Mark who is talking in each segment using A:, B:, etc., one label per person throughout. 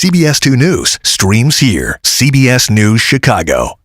A: CBS 2 News streams here. CBS News Chicago.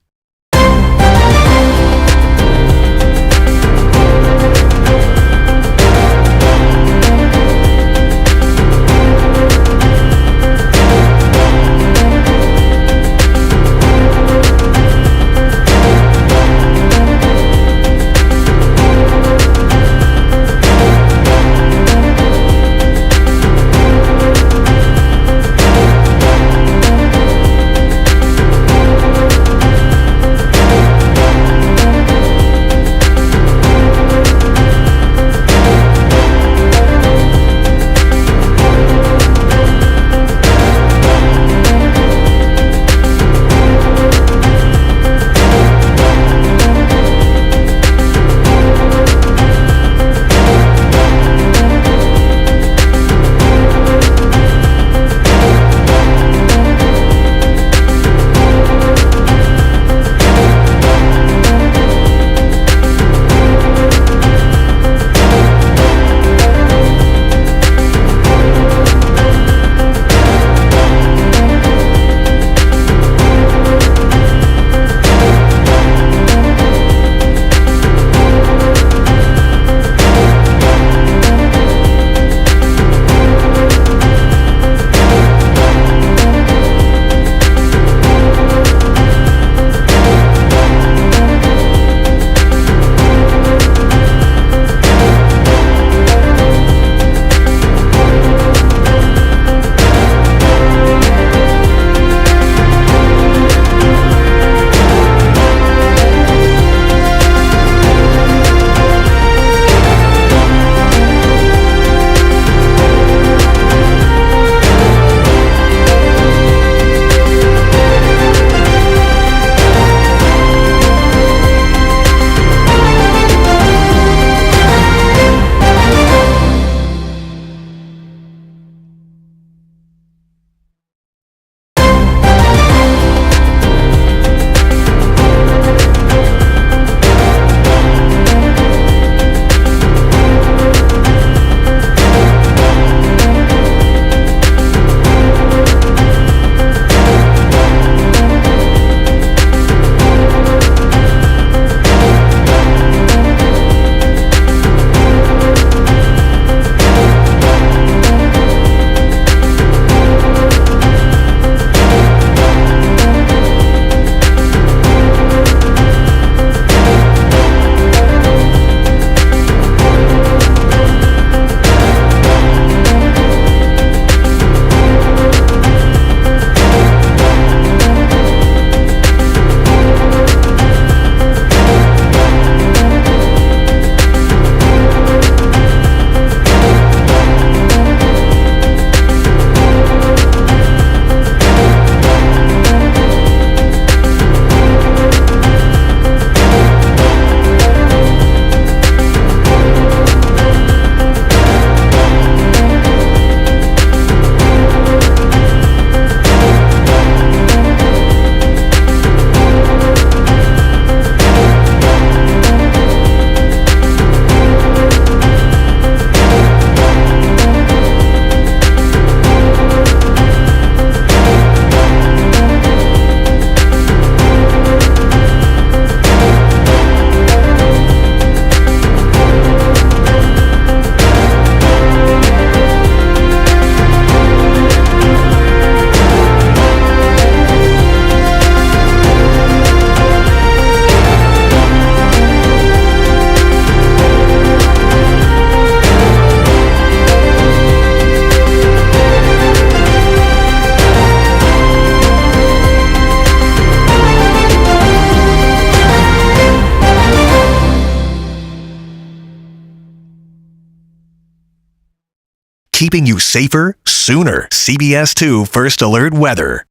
A: Keeping you safer, sooner. CBS 2 First Alert Weather.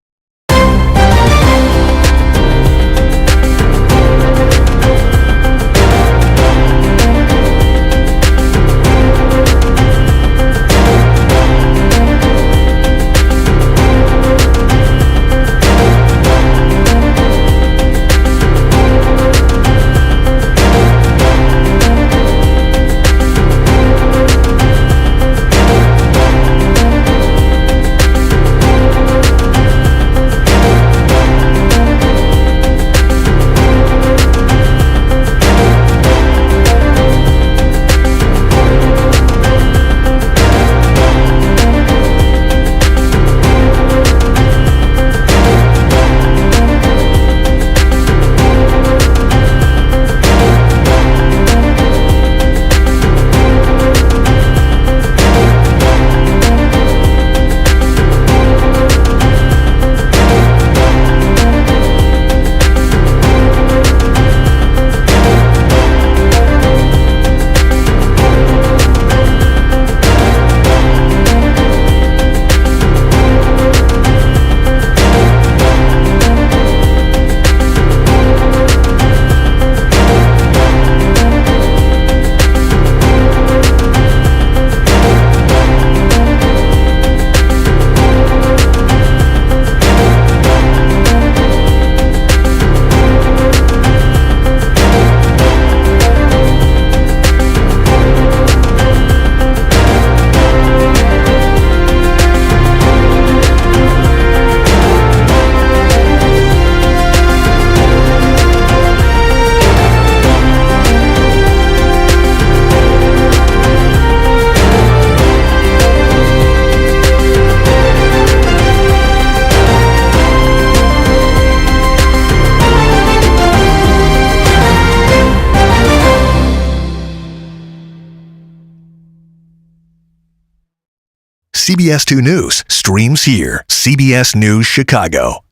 A: CBS 2 News streams here. CBS News Chicago.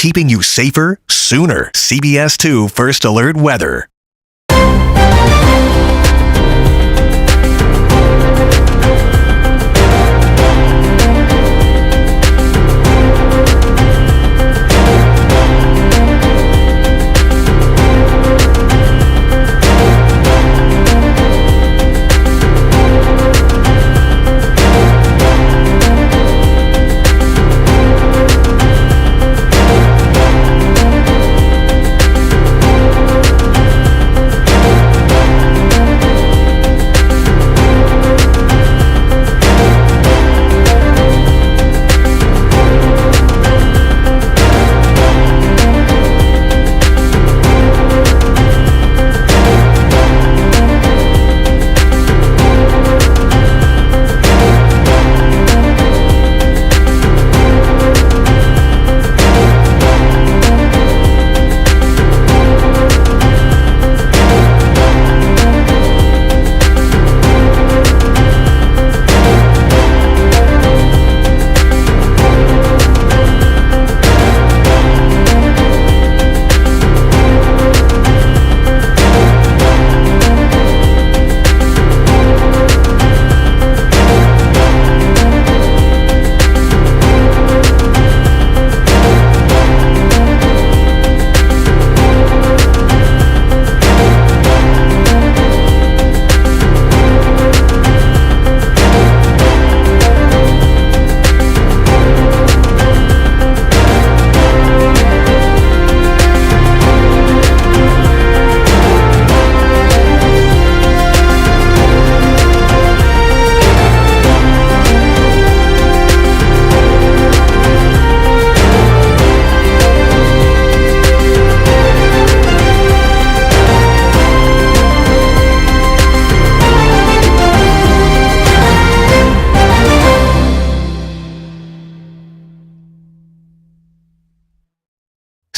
A: Keeping you safer, sooner. CBS 2 First Alert Weather.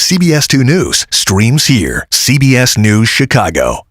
A: CBS 2 News streams here. CBS News Chicago.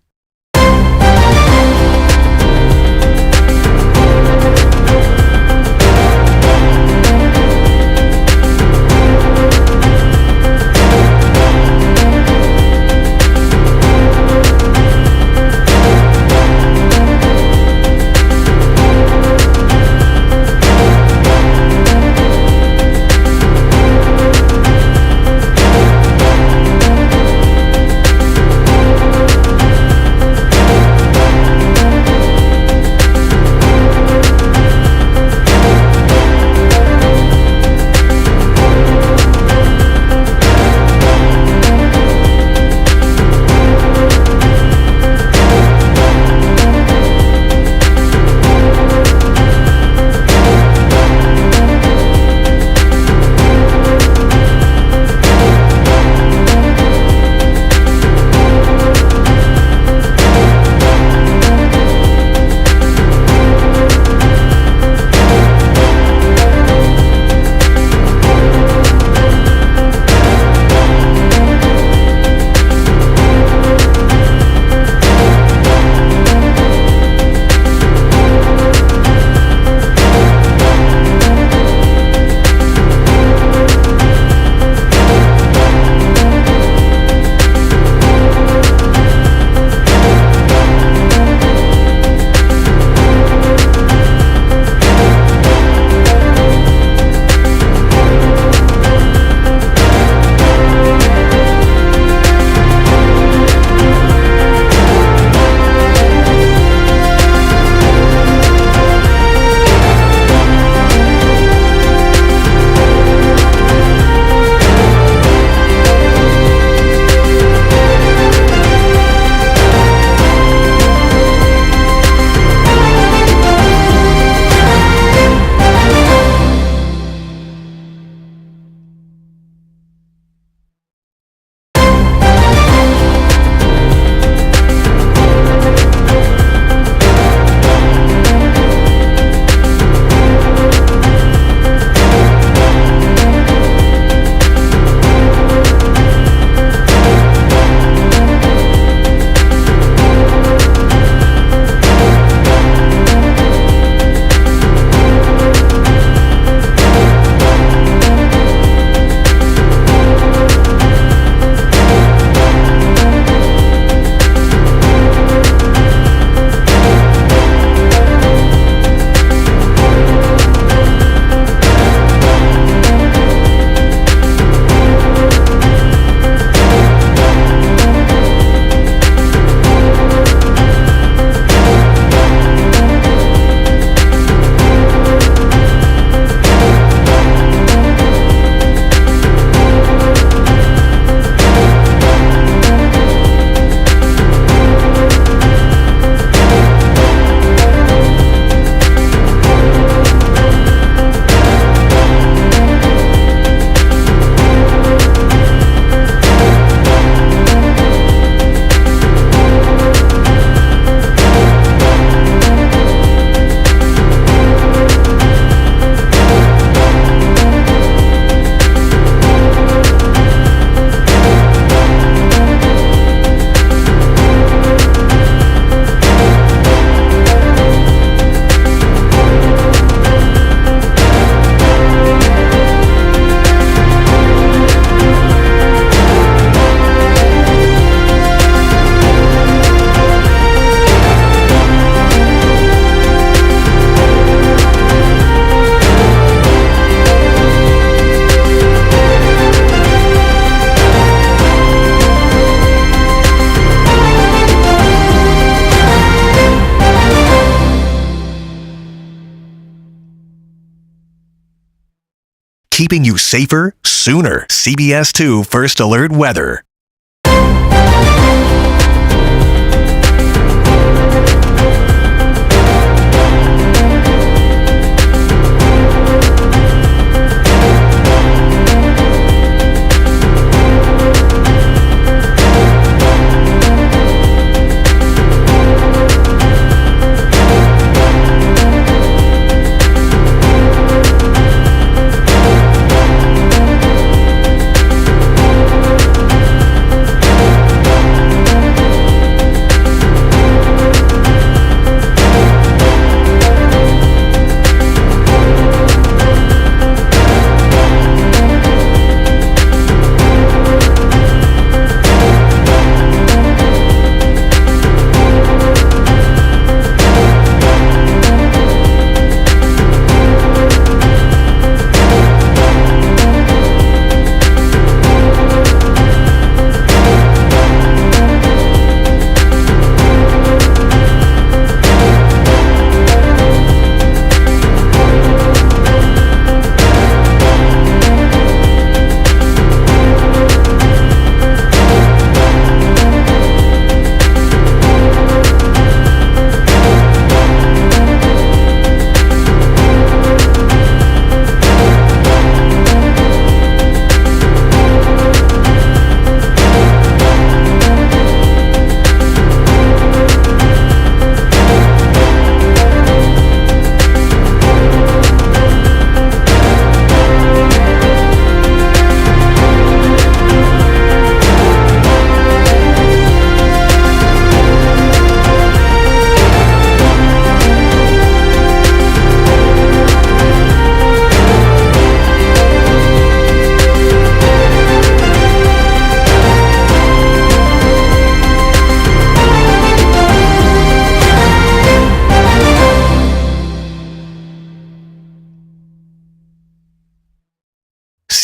A: Keeping you safer, sooner. CBS 2 First Alert Weather.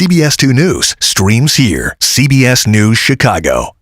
A: CBS 2 News streams here. CBS News Chicago.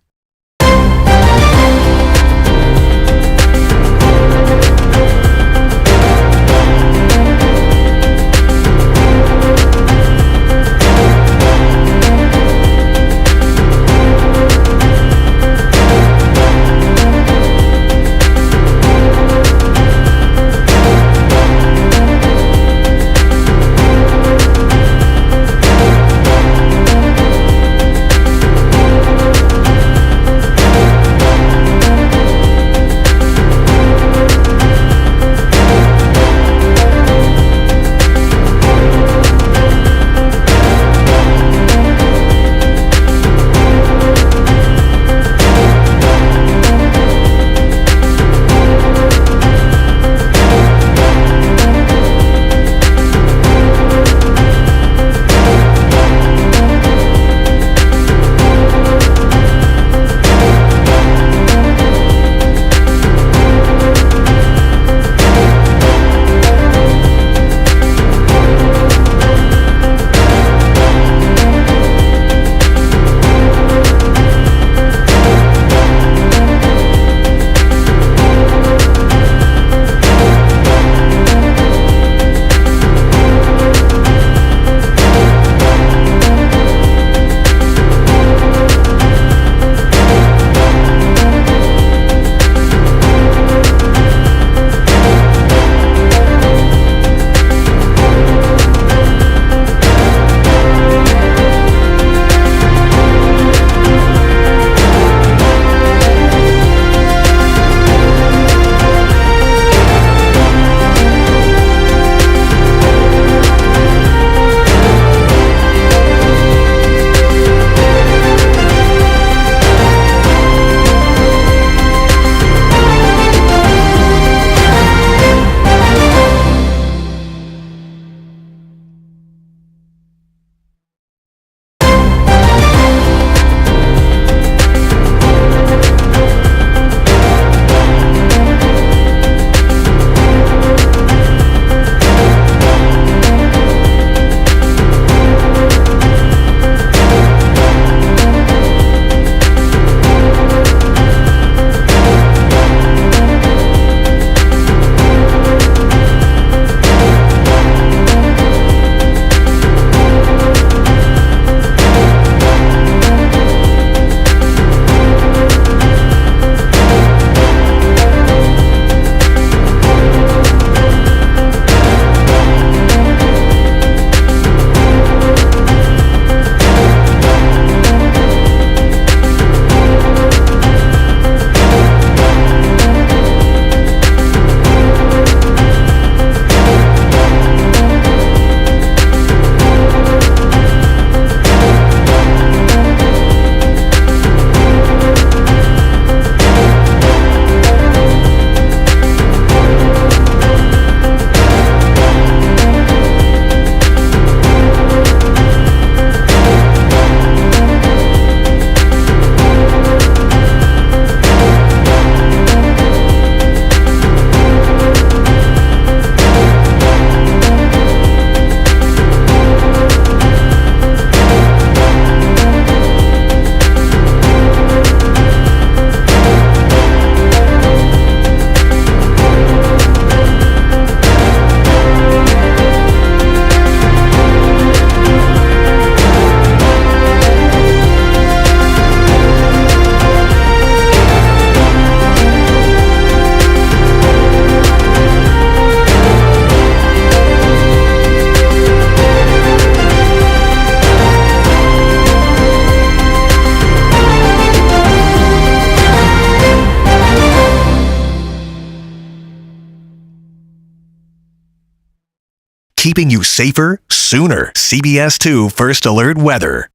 A: Keeping you safer, sooner. CBS 2 First Alert Weather.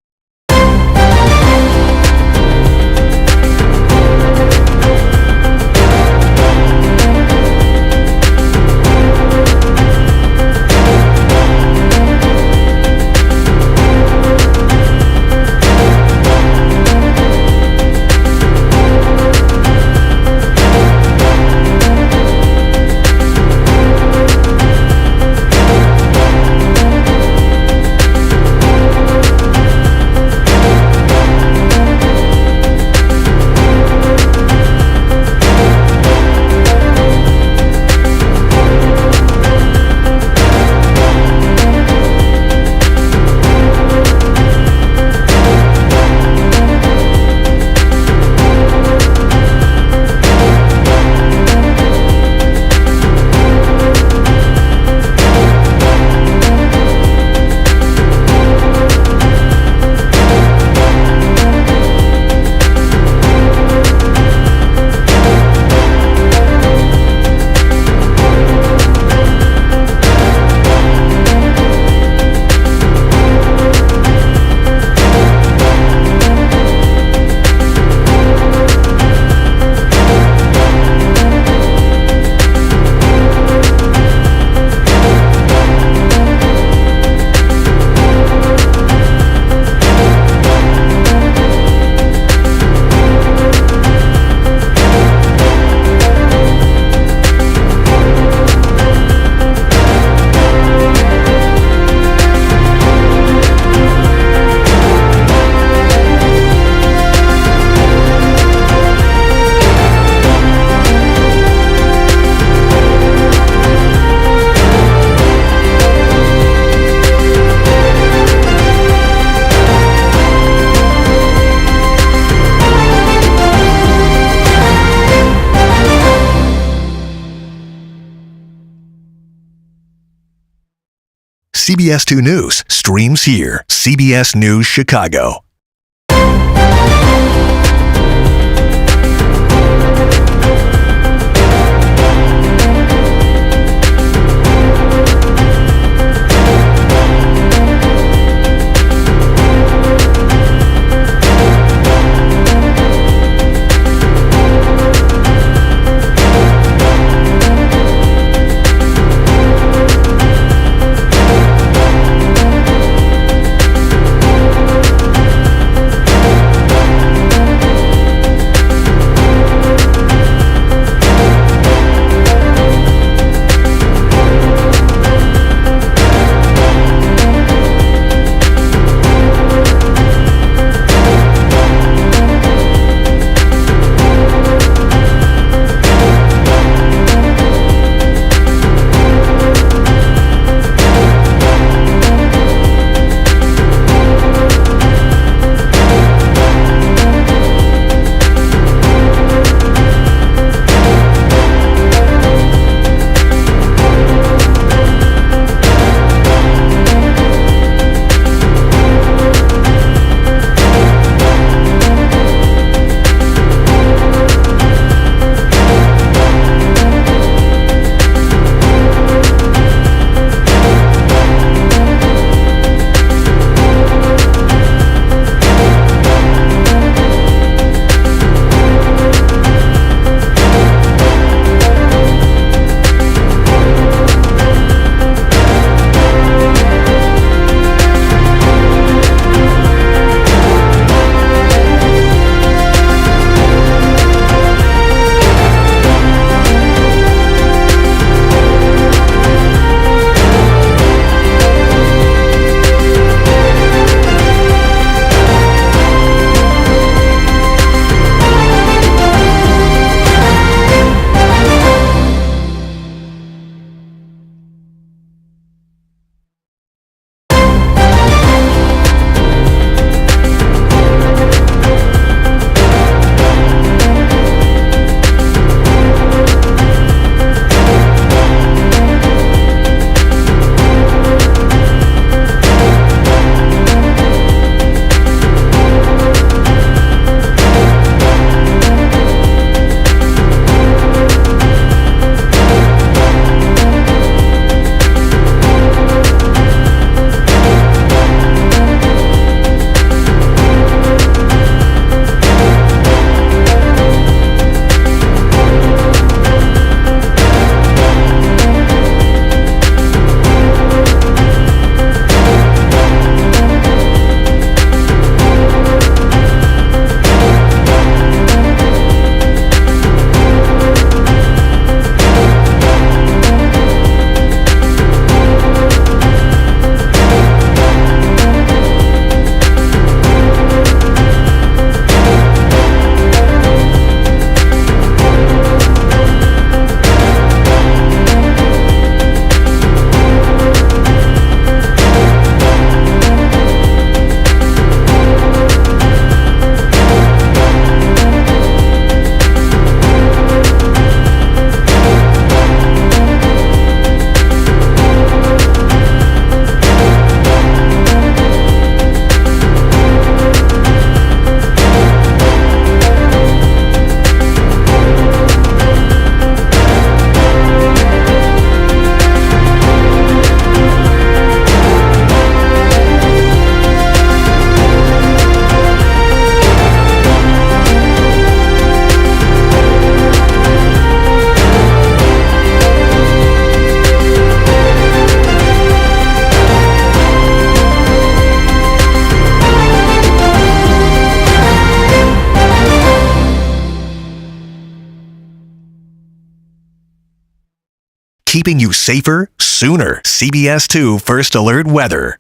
A: CBS 2 News streams here. CBS News Chicago. Keeping you safer sooner. CBS 2 First Alert Weather.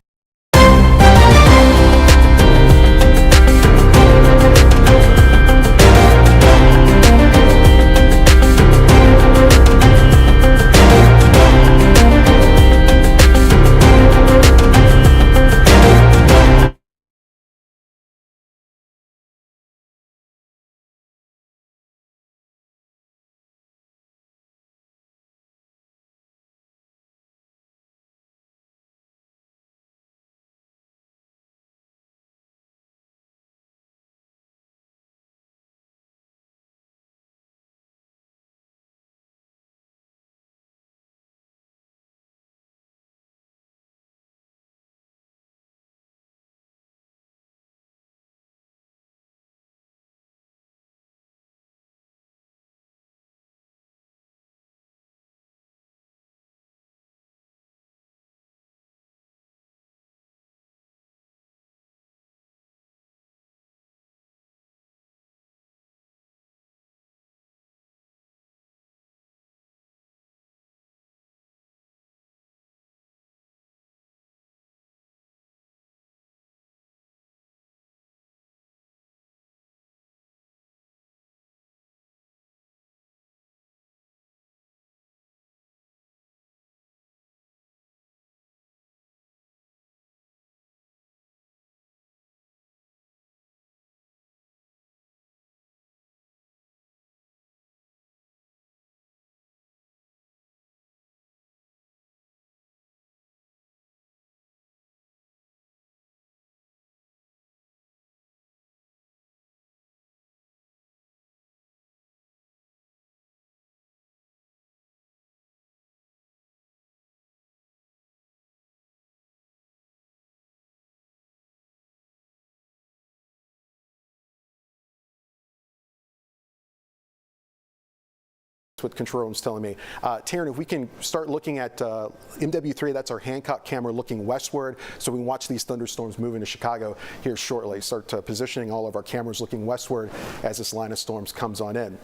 B: what the control room's telling me. Taryn, if we can start looking at MW3, that's our Hancock camera looking westward, so we can watch these thunderstorms move into Chicago here shortly. Start positioning all of our cameras looking westward as this line of storms comes on in.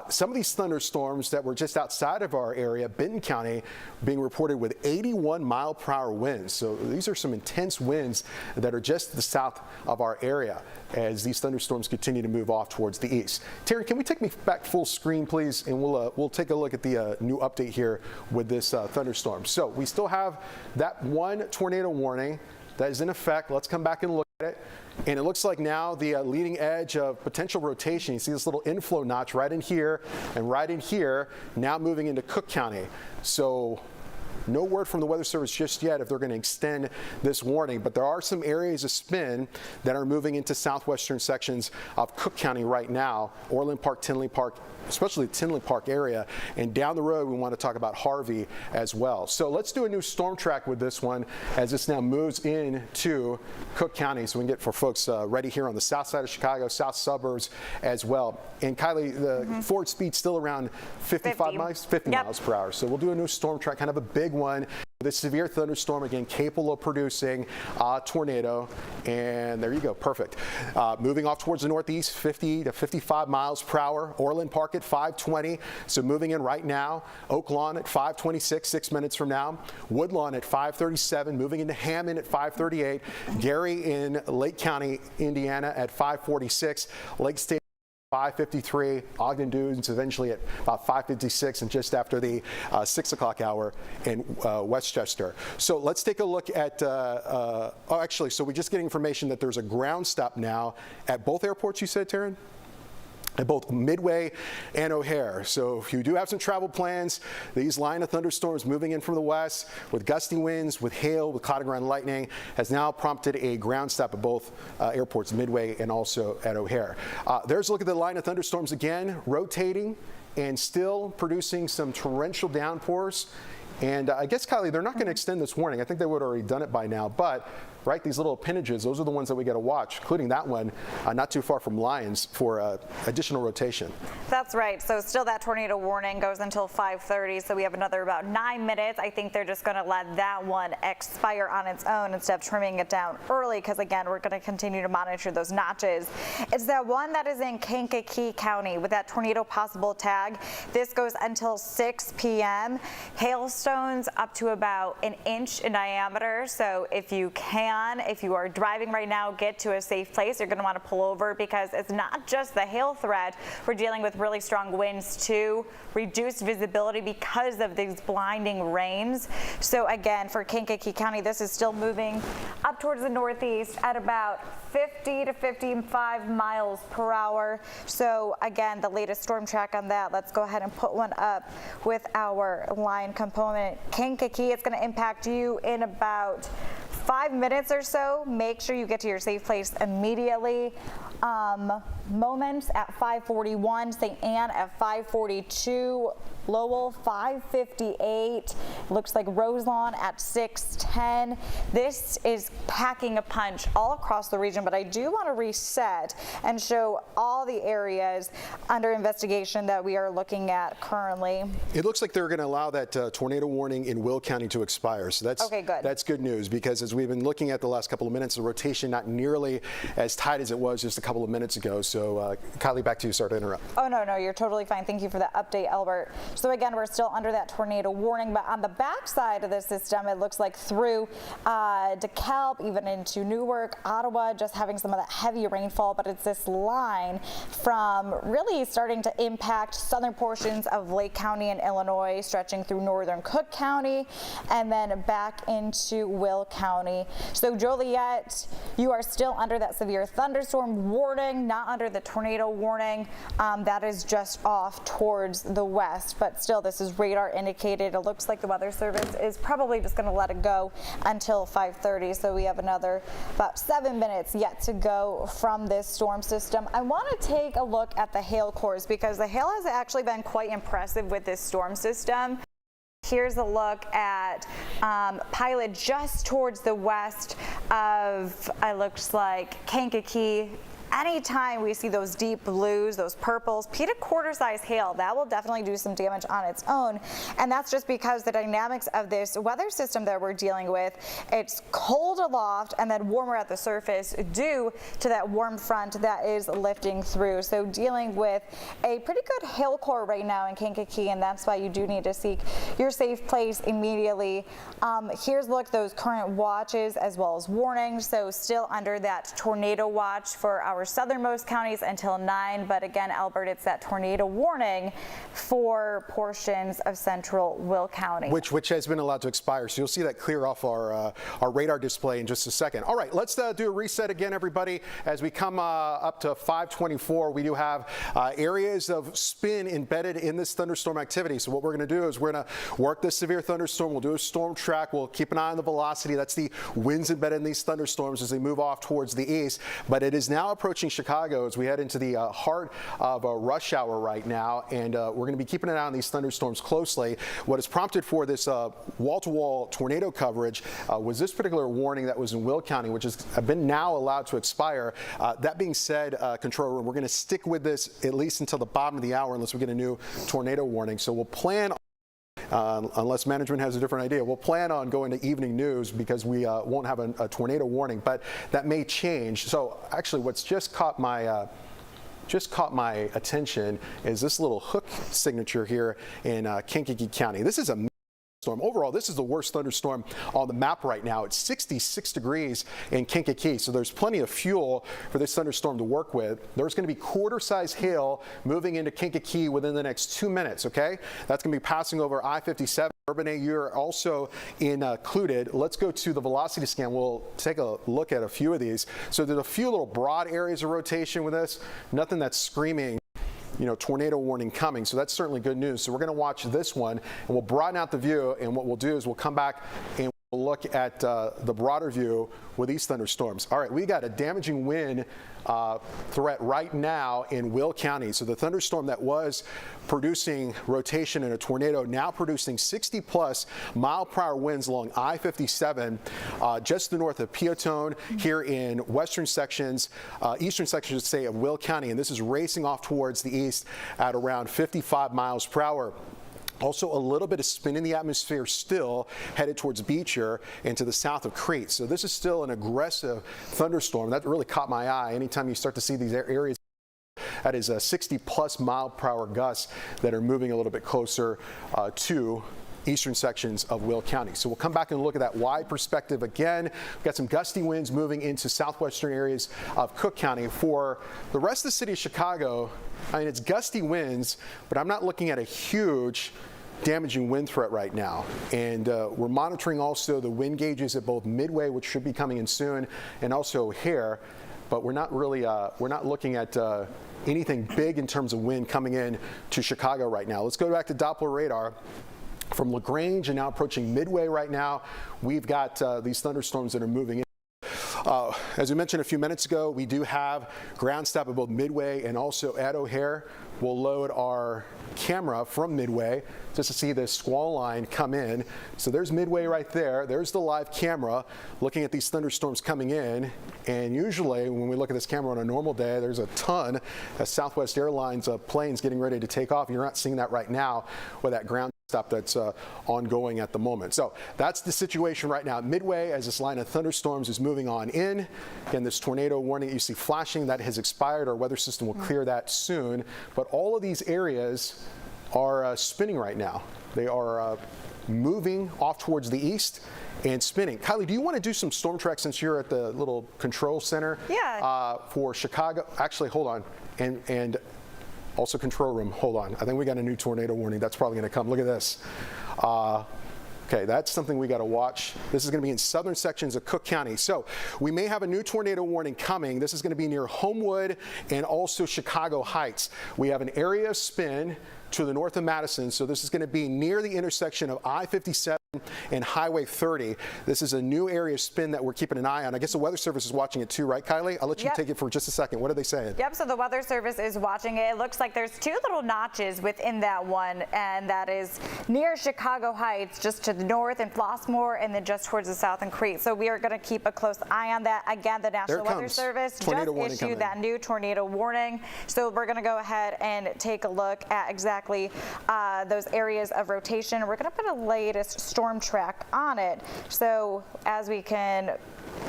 B: Some of these thunderstorms that were just outside of our area, Benton County, being reported with 81 mile-per-hour winds. So these are some intense winds that are just to the south of our area as these thunderstorms continue to move off towards the east. Terry, can we take me back full screen, please? And we'll take a look at the new update here with this thunderstorm. So we still have that one tornado warning that is in effect. Let's come back and look at it. And it looks like now the leading edge of potential rotation, you see this little inflow notch right in here and right in here, now moving into Cook County. So no word from the Weather Service just yet if they're going to extend this warning, but there are some areas of spin that are moving into southwestern sections of Cook County right now, Orland Park, Tinley Park, especially the Tinley Park area, and down the road we want to talk about Harvey as well. So let's do a new storm track with this one as this now moves into Cook County so we can get for folks ready here on the south side of Chicago, south suburbs as well. And Kylie, the forward speed still around 50 miles per hour. So we'll do a new storm track, kind of a big one. This severe thunderstorm, again, capable of producing a tornado, and there you go, perfect. Moving off towards the northeast, 50 to 55 miles per hour. Orland Park at 520, so moving in right now. Oak Lawn at 526, 6 minutes from now. Woodlawn at 537, moving into Hammond at 538. Gary in Lake County, Indiana at 546. Lake State 5:53, Ogden Dunes eventually at about 5:56 and just after the 6 o'clock hour in Westchester. So let's take a look at, so we just get information that there's a ground stop now at both airports, you said, Taryn? At both Midway and O'Hare. So if you do have some travel plans, these line of thunderstorms moving in from the west with gusty winds, with hail, with cloud ground lightning has now prompted a ground stop at both airports, Midway and also at O'Hare. There's a look at the line of thunderstorms again, rotating and still producing some torrential downpours. And I guess, Kylie, they're not going to extend this warning. I think they would have already done it by now. But, right, these little appendages, those are the ones that we got to watch, including that one not too far from Lyons for additional rotation.
C: That's right. So still that tornado warning goes until 5:30. So we have another about 9 minutes. I think they're just going to let that one expire on its own instead of trimming it down early because, again, we're going to continue to monitor those notches. It's that one that is in Kankakee County with that tornado possible tag. This goes until 6 p.m. Hailstones up to about 1 inch in diameter. So if you are driving right now, get to a safe place. You're going to want to pull over because it's not just the hail threat. We're dealing with really strong winds too, reduced visibility because of these blinding rains. So again, for Kankakee County, this is still moving up towards the northeast at about 50 to 55 miles per hour. So again, the latest storm track on that, let's go ahead and put one up with our line component. Kankakee, it's going to impact you in about 5 minutes or so. Make sure you get to your safe place immediately. Moments at 5:41, St. Anne at 5:42, Lowell 5:58, looks like Roselawn at 6:10. This is packing a punch all across the region, but I do want to reset and show all the areas under investigation that we are looking at currently.
B: It looks like they're going to allow that tornado warning in Will County to expire, so that's
C: okay, good.
B: That's good news because as we've been looking at the last couple of minutes, the rotation not nearly as tight as it was just a couple of minutes ago. So Kylie, back to you. Sorry to interrupt.
C: Oh, no, you're totally fine. Thank you for that update, Albert. So again, we're still under that tornado warning, but on the back side of the system, it looks like through DeKalb, even into Newark, Ottawa, just having some of that heavy rainfall, but it's this line from really starting to impact southern portions of Lake County in Illinois, stretching through northern Cook County, and then back into Will County. So Joliet, you are still under that severe thunderstorm warning, not under the tornado warning. That is just off towards the west, but still this is radar indicated. It looks like the Weather Service is probably just going to let it go until 5:30. So we have another about 7 minutes yet to go from this storm system. I want to take a look at the hail cores because the hail has actually been quite impressive with this storm system. Here's a look at Pilot just towards the west of, it looks like Kankakee, anytime we see those deep blues, those purples, peat a quarter-size hail, that will definitely do some damage on its own. And that's just because the dynamics of this weather system that we're dealing with, it's cold aloft and then warmer at the surface due to that warm front that is lifting through. So dealing with a pretty good hail core right now in Kankakee, and that's why you do need to seek your safe place immediately. Here's a look at those current watches as well as warnings. So still under that tornado watch for our southernmost counties until 9, but again, Albert, it's that tornado warning for portions of central Will County.
B: Which has been allowed to expire, so you'll see that clear off our radar display in just a second. All right, let's do a reset again, everybody. As we come up to 524, we do have areas of spin embedded in this thunderstorm activity. So what we're going to do is we're going to work this severe thunderstorm. We'll do a storm track. We'll keep an eye on the velocity. That's the winds embedded in these thunderstorms as they move off towards the east. But it is now approaching Chicago as we head into the heart of a rush hour right now, and we're going to be keeping an eye on these thunderstorms closely. What has prompted for this wall-to-wall tornado coverage was this particular warning that was in Will County, which has been now allowed to expire. That being said, control room, we're going to stick with this at least until the bottom of the hour unless we get a new tornado warning. So we'll plan unless management has a different idea, we'll plan on going to evening news because we won't have a tornado warning, but that may change. So actually what's just caught my attention is this little hook signature here in Kankakee County. This is a storm. Overall, this is the worst thunderstorm on the map right now. It's 66 degrees in Kankakee, so there's plenty of fuel for this thunderstorm to work with. There's going to be quarter-size hail moving into Kankakee within the next 2 minutes, okay? That's going to be passing over I-57. Urban A, you're also included. Let's go to the velocity scan. We'll take a look at a few of these. So there's a few little broad areas of rotation with this. Nothing that's screaming, you know, tornado warning coming. So that's certainly good news. So we're going to watch this one and we'll broaden out the view. And what we'll do is we'll come back and we'll look at the broader view with these thunderstorms. All right, we got a damaging wind threat right now in Will County. So the thunderstorm that was producing rotation in a tornado now producing 60+ mile-per-hour winds along I-57 just to the north of Peotone here in western sections, eastern sections, say, of Will County. And this is racing off towards the east at around 55 miles per hour. Also, a little bit of spin in the atmosphere still headed towards Beecher and to the south of Crete. So this is still an aggressive thunderstorm. That really caught my eye. Anytime you start to see these areas, that is 60+ mile-per-hour gusts that are moving a little bit closer to eastern sections of Will County. So we'll come back and look at that wide perspective again. We've got some gusty winds moving into southwestern areas of Cook County. For the rest of the city of Chicago, I mean, it's gusty winds, but I'm not looking at a huge damaging wind threat right now. And we're monitoring also the wind gauges at both Midway, which should be coming in soon, and also Hare. But we're not really, we're not looking at anything big in terms of wind coming in to Chicago right now. Let's go back to Doppler radar. From LaGrange and now approaching Midway right now, we've got these thunderstorms that are moving in. As we mentioned a few minutes ago, we do have ground stop at both Midway and also at O'Hare. We'll load our camera from Midway just to see this squall line come in. So there's Midway right there. There's the live camera looking at these thunderstorms coming in. And usually when we look at this camera on a normal day, there's a ton of Southwest Airlines planes getting ready to take off. You're not seeing that right now with that ground stop that's ongoing at the moment. So that's the situation right now. Midway, as this line of thunderstorms is moving on in. Again, this tornado warning that you see flashing, that has expired. Our weather system will clear that soon. But all of these areas are spinning right now. They are moving off towards the east and spinning. Kylie, do you want to do some storm tracks since you're at the little control center?
C: Yeah.
B: For Chicago? Actually, hold on. And also control room, hold on. I think we got a new tornado warning. That's probably going to come. Look at this. Okay, that's something we got to watch. This is going to be in southern sections of Cook County. So we may have a new tornado warning coming. This is going to be near Homewood and also Chicago Heights. We have an area of spin to the north of Madison. So this is going to be near the intersection of I-57 and Highway 30. This is a new area of spin that we're keeping an eye on. I guess the Weather Service is watching it too, right, Kylie? I'll let you take it for just a second. What are they saying?
C: Yep, so the Weather Service is watching it. It looks like there's two little notches within that one, and that is near Chicago Heights, just to the north in Flossmoor, and then just towards the south in Crete. So we are going to keep a close eye on that. Again, the National Weather Service just issued that new tornado warning. So we're going to go ahead and take a look at exactly those areas of rotation. We're going to put a latest storm track on it. So as we can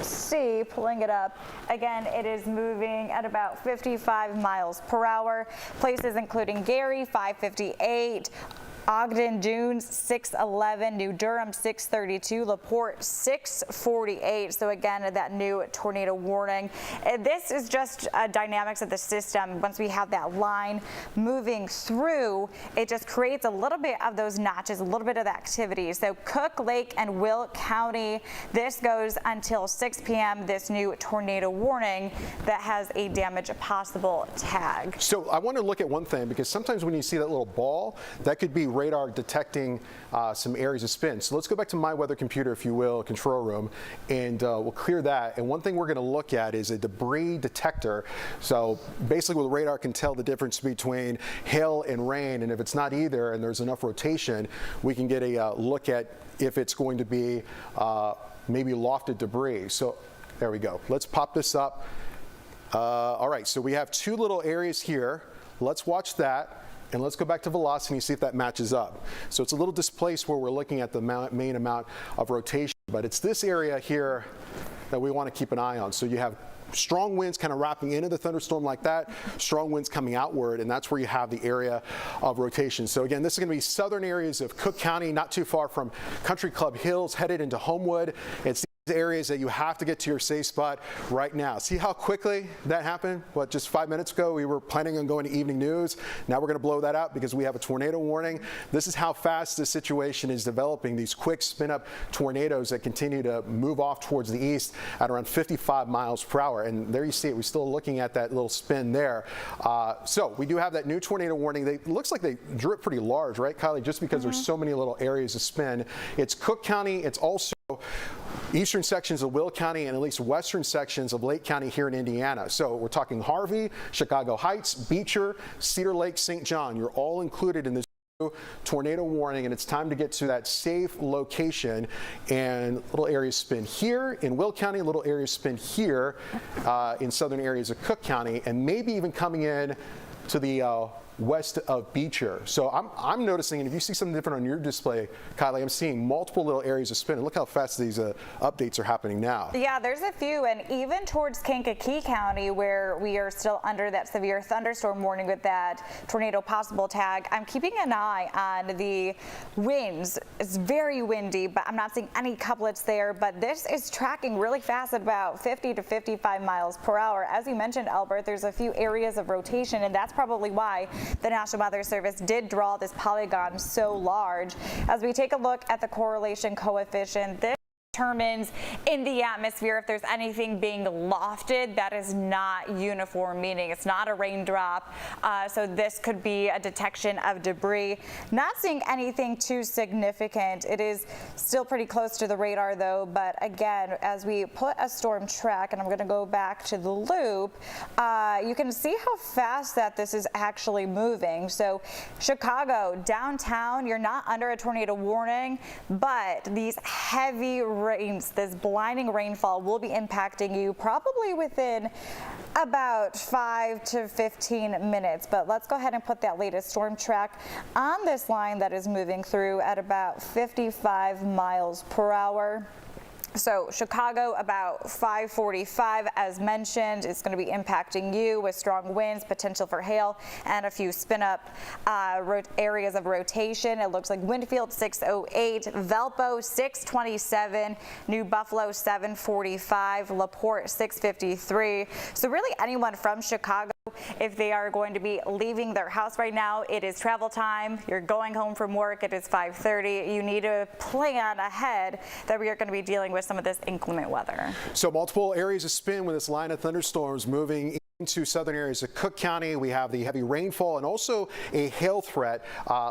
C: see, pulling it up, again, it is moving at about 55 miles per hour. Places including Gary, 558, Ogden Dunes 611, New Durham 632, LaPorte 648. So again, that new tornado warning. This is just dynamics of the system. Once we have that line moving through, it just creates a little bit of those notches, a little bit of the activity. So Cook, Lake, and Will County, this goes until 6 p.m. This new tornado warning that has a damage possible tag.
B: So I want to look at one thing, because sometimes when you see that little ball, that could be radar detecting some areas of spin. So let's go back to my weather computer, if you will, control room, and we'll clear that. And one thing we're going to look at is a debris detector. So basically, the radar can tell the difference between hail and rain, and if it's not either and there's enough rotation, we can get a look at if it's going to be maybe lofted debris. So there we go. Let's pop this up. All right, so we have two little areas here. Let's watch that. And let's go back to velocity and see if that matches up. So it's a little displaced where we're looking at the main amount of rotation, but it's this area here that we want to keep an eye on. So you have strong winds kind of wrapping into the thunderstorm like that, strong winds coming outward, and that's where you have the area of rotation. So again, this is going to be southern areas of Cook County, not too far from Country Club Hills, headed into Homewood. It's areas that you have to get to your safe spot right now. See how quickly that happened? What, just 5 minutes ago we were planning on going to evening news. Now we're going to blow that out because we have a tornado warning. This is how fast this situation is developing. These quick spin up tornadoes that continue to move off towards the east at around 55 miles per hour. And there you see it. We're still looking at that little spin there. So we do have that new tornado warning. It looks like they drew it pretty large, right, Kylie? Just because there's so many little areas of spin. It's Cook County. It's also eastern sections of Will County and at least western sections of Lake County here in Indiana. So we're talking Harvey, Chicago Heights, Beecher, Cedar Lake, St. John. You're all included in this tornado warning, and it's time to get to that safe location. And little areas spin here in Will County, little areas spin here in southern areas of Cook County, and maybe even coming in to the west of Beecher. So I'm noticing, and if you see something different on your display, Kylie, I'm seeing multiple little areas of spin. And look how fast these updates are happening now.
C: Yeah, there's a few, and even towards Kankakee County, where we are still under that severe thunderstorm warning with that tornado possible tag, I'm keeping an eye on the winds. It's very windy, but I'm not seeing any couplets there, but this is tracking really fast at about 50 to 55 miles per hour. As you mentioned, Albert, there's a few areas of rotation, and that's probably why the National Weather Service did draw this polygon so large. As we take a look at the correlation coefficient, this determines in the atmosphere if there's anything being lofted that is not uniform, meaning it's not a raindrop. So this could be a detection of debris. Not seeing anything too significant. It is still pretty close to the radar though, but again, as we put a storm track, and I'm going to go back to the loop, you can see how fast that this is actually moving. So Chicago, downtown, you're not under a tornado warning, but these heavy rains, this blinding rainfall will be impacting you probably within about 5 to 15 minutes. But let's go ahead and put that latest storm track on this line that is moving through at about 55 miles per hour. So Chicago about 5:45, as mentioned, is going to be impacting you with strong winds, potential for hail, and a few spin-up areas of rotation. It looks like Winfield 608, Valpo 627, New Buffalo 745, LaPorte 653. So really anyone from Chicago, if they are going to be leaving their house right now, it is travel time. You're going home from work, it is 5:30. You need to plan ahead that we are going to be dealing with some of this inclement weather.
B: So multiple areas of spin with this line of thunderstorms moving Into southern areas of Cook County, we have the heavy rainfall and also a hail threat.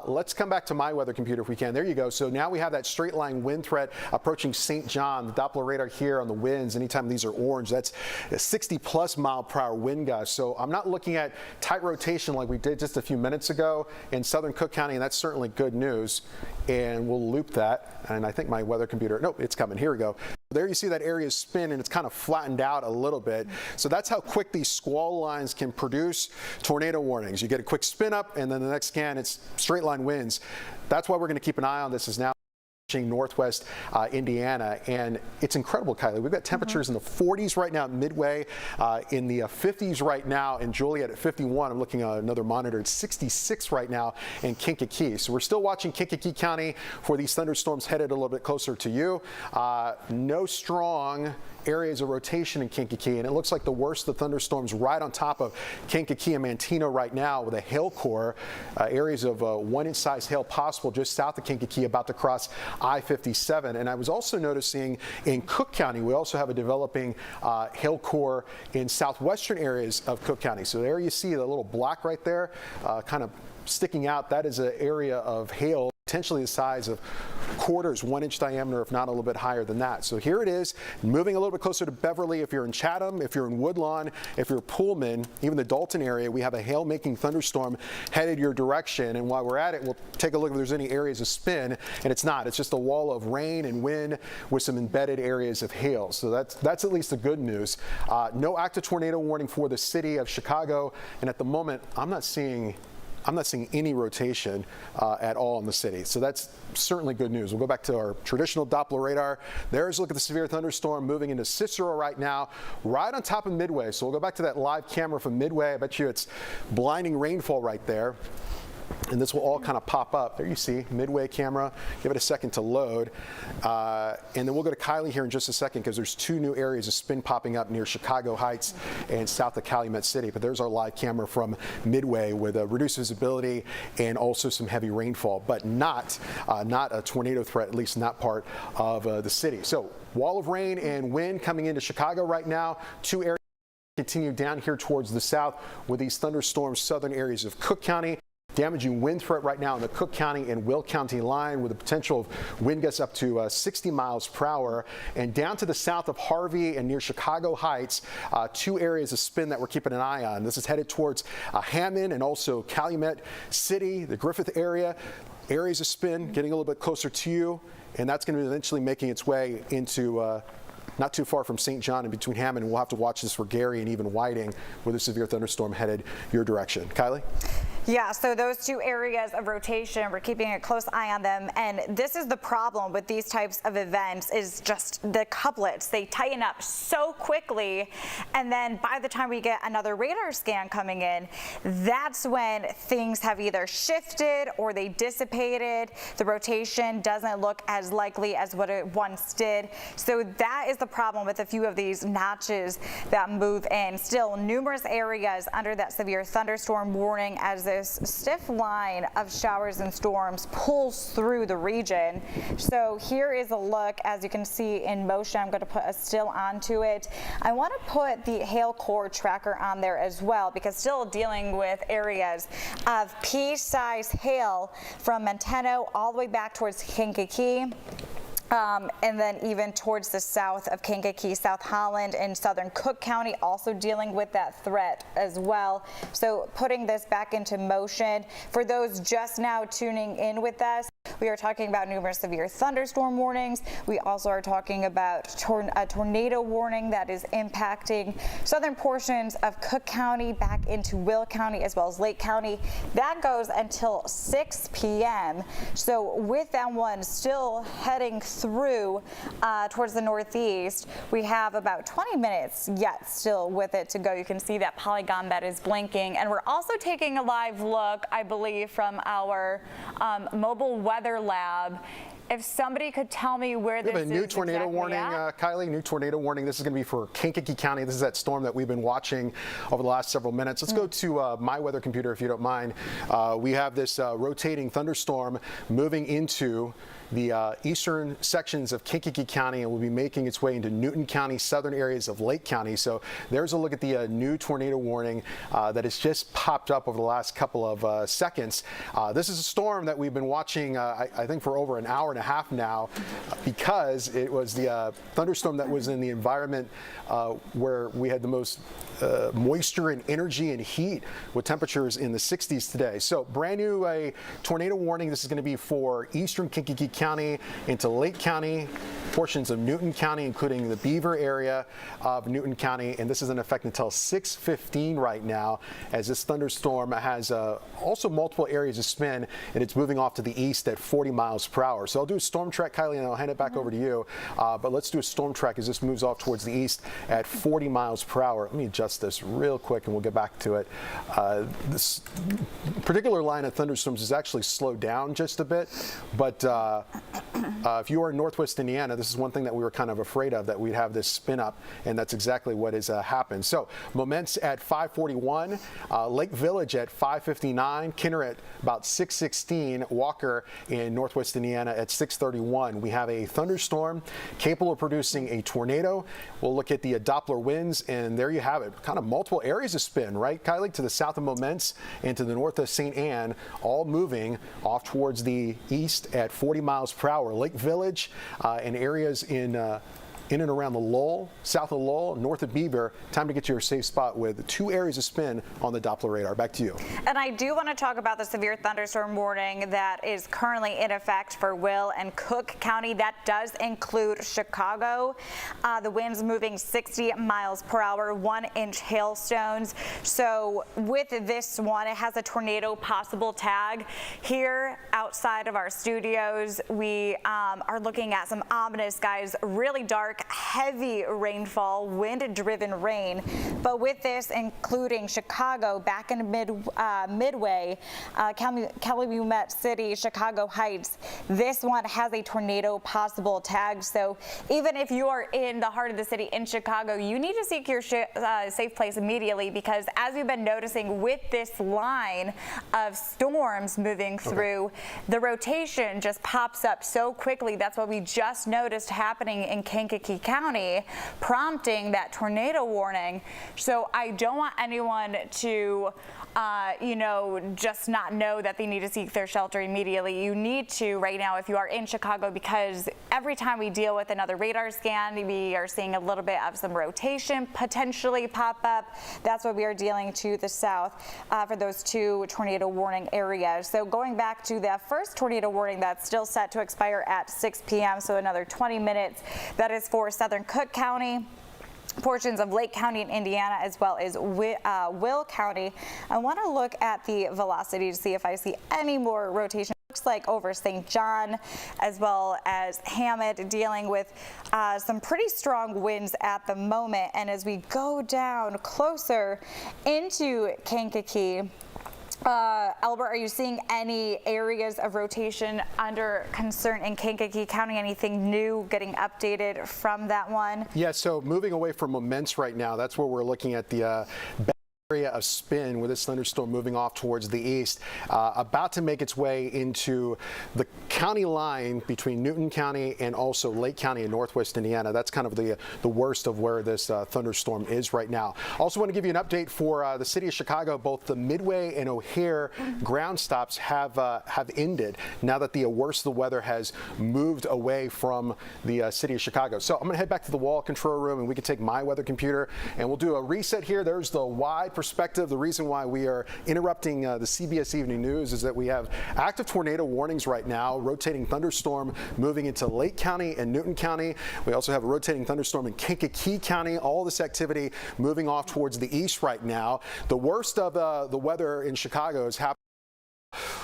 B: Let's come back to my weather computer if we can. There you go. So now we have that straight line wind threat approaching St. John. The Doppler radar here on the winds, anytime these are orange, that's a 60+ mile/hour wind gust. So I'm not looking at tight rotation like we did just a few minutes ago in southern Cook County, and that's certainly good news. And we'll loop that. And I think my weather computer, nope, it's coming. Here we go. There you see that area spin, and it's kind of flattened out a little bit. So that's how quick these squall lines can produce tornado warnings. You get a quick spin up, and then the next scan, it's straight line winds. That's why we're going to keep an eye on this. Is now northwest Indiana, and it's incredible, Kylie. We've got temperatures in the 40s right now at Midway, in the 50s right now in Joliet at 51. I'm looking at another monitor. It's 66 right now in Kankakee. So we're still watching Kankakee County for these thunderstorms headed a little bit closer to you. No strong areas of rotation in Kankakee, and it looks like the worst of the thunderstorms right on top of Kankakee and Manteno right now with a hail core, areas of 1-inch size hail possible just south of Kankakee about to cross I-57. And I was also noticing in Cook County, we also have a developing hail core in southwestern areas of Cook County. So there you see the little block right there kind of sticking out. That is an area of hail potentially the size of quarters, 1-inch diameter, if not a little bit higher than that. So here it is, moving a little bit closer to Beverly. If you're in Chatham, if you're in Woodlawn, if you're Pullman, even the Dalton area, we have a hail-making thunderstorm headed your direction. And while we're at it, we'll take a look if there's any areas of spin, and it's not. It's just a wall of rain and wind with some embedded areas of hail. So that's at least the good news. No active tornado warning for the city of Chicago, and at the moment, I'm not seeing any rotation at all in the city. So that's certainly good news. We'll go back to our traditional Doppler radar. There's a look at the severe thunderstorm moving into Cicero right now, right on top of Midway. So we'll go back to that live camera from Midway. I bet you it's blinding rainfall right there. And this will all kind of pop up. There you see, Midway camera. Give it a second to load. And then we'll go to Kylie here in just a second because there's two new areas of spin popping up near Chicago Heights and south of Calumet City. But there's our live camera from Midway with reduced visibility and also some heavy rainfall, but not a tornado threat, at least in that part of the city. So wall of rain and wind coming into Chicago right now. Two areas continue down here towards the south with these thunderstorms, southern areas of Cook County. Damaging wind threat right now in the Cook County and Will County line with the potential of wind gusts up to 60 miles per hour. And down to the south of Harvey and near Chicago Heights, two areas of spin that we're keeping an eye on. This is headed towards Hammond and also Calumet City, the Griffith area. Areas of spin getting a little bit closer to you, and that's going to be eventually making its way into not too far from St. John and between Hammond. And we'll have to watch this for Gary and even Whiting with a severe thunderstorm headed your direction. Kylie?
C: Yeah, so those two areas of rotation, we're keeping a close eye on them, and this is the problem with these types of events is just the couplets. They tighten up so quickly, and then by the time we get another radar scan coming in, that's when things have either shifted or they dissipated. The rotation doesn't look as likely as what it once did. So that is the problem with a few of these notches that move in. Still, numerous areas under that severe thunderstorm warning as this stiff line of showers and storms pulls through the region. So here is a look, as you can see in motion. I'm going to put a still onto it. I want to put the hail core tracker on there as well, because still dealing with areas of pea-sized hail from Manteno all the way back towards Kankakee. And then even towards the south of Kankakee, South Holland, and southern Cook County also dealing with that threat as well. So putting this back into motion. For those just now tuning in with us, we are talking about numerous severe thunderstorm warnings. We also are talking about a tornado warning that is impacting southern portions of Cook County back into Will County as well as Lake County. That goes until 6 p.m. So with that one still heading through towards the northeast, we have about 20 minutes yet still with it to go. You can see that polygon that is blinking, and we're also taking a live look, I believe, from our mobile weather lab. If somebody could tell me where this is. We have a new tornado warning,
B: Kylie, new tornado warning. This is going to be for Kankakee County. This is that storm that we've been watching over the last several minutes. Let's go to my weather computer, if you don't mind. We have this rotating thunderstorm moving into the eastern sections of Kankakee County and will be making its way into Newton County, southern areas of Lake County. So there's a look at the new tornado warning that has just popped up over the last couple of seconds. This is a storm that we've been watching, I think, for over an hour and a half now, because it was the thunderstorm that was in the environment where we had the most moisture and energy and heat, with temperatures in the 60s today. So brand new tornado warning. This is going to be for eastern Kankakee County into Lake County, portions of Newton County, including the Beaver area of Newton County, and this is in effect until 6:15 right now, as this thunderstorm has also multiple areas of spin, and it's moving off to the east at 40 miles per hour. So I'll do a storm track, Kylie, and I'll hand it back over to you. But let's do a storm track as this moves off towards the east at 40 miles per hour. Let me adjust this real quick, and we'll get back to it. This particular line of thunderstorms is actually slowed down just a bit, but if you are in northwest Indiana, this is one thing that we were kind of afraid of, that we'd have this spin up, and that's exactly what has happened. So Moments at 5:41, Lake Village at 5:59, Kenner at about 6:16, Walker in northwest Indiana at 6:31. We have a thunderstorm capable of producing a tornado. We'll look at the Doppler winds, and there you have it. Kind of multiple areas of spin, right, Kylie? To the south of Moments and to the north of St. Anne, all moving off towards the east at 40 miles per hour. Lake Village and areas in and around the Lowell, south of Lowell, north of Beaver. Time to get to your safe spot with 2 areas of spin on the Doppler radar. Back to you.
C: And I do want to talk about the severe thunderstorm warning that is currently in effect for Will and Cook County. That does include Chicago. The winds moving 60 miles per hour, 1-inch hailstones. So with this one, it has a tornado possible tag. Here outside of our studios, we are looking at some ominous skies, really dark, heavy rainfall, wind-driven rain. But with this, including Chicago, back in Midway, Calumet City, Chicago Heights, this one has a tornado possible tag. So even if you are in the heart of the city in Chicago, you need to seek your safe place immediately, because as you've been noticing with this line of storms moving through, the rotation just pops up so quickly. That's what we just noticed happening in Kankakee County, prompting that tornado warning. So I don't want anyone to just not know that they need to seek their shelter immediately. You need to right now if you are in Chicago, because every time we deal with another radar scan, we are seeing a little bit of some rotation potentially pop up. That's what we are dealing to the south for those 2 tornado warning areas. So going back to that first tornado warning that's still set to expire at 6 p.m., so another 20 minutes, that is for southern Cook County, portions of Lake County in Indiana, as well as Will County. I want to look at the velocity to see if I see any more rotation. Looks like over St. John as well as Hammett, dealing with some pretty strong winds at the moment. And as we go down closer into Kankakee, Albert, are you seeing any areas of rotation under concern in Kankakee County? Anything new getting updated from that one?
B: Yeah, so moving away from Moments right now, that's where we're looking at the area of spin with this thunderstorm moving off towards the east, about to make its way into the county line between Newton County and also Lake County in northwest Indiana. That's kind of the worst of where this thunderstorm is right now. Also want to give you an update for the city of Chicago. Both the Midway and O'Hare ground stops have ended now that the worst of the weather has moved away from the city of Chicago. So I'm going to head back to the wall control room, and we can take my weather computer and we'll do a reset here. There's the wide perspective. The reason why we are interrupting the CBS Evening News is that we have active tornado warnings right now, rotating thunderstorm moving into Lake County and Newton County. We also have a rotating thunderstorm in Kankakee County. All this activity moving off towards the east right now. The worst of the weather in Chicago is happening.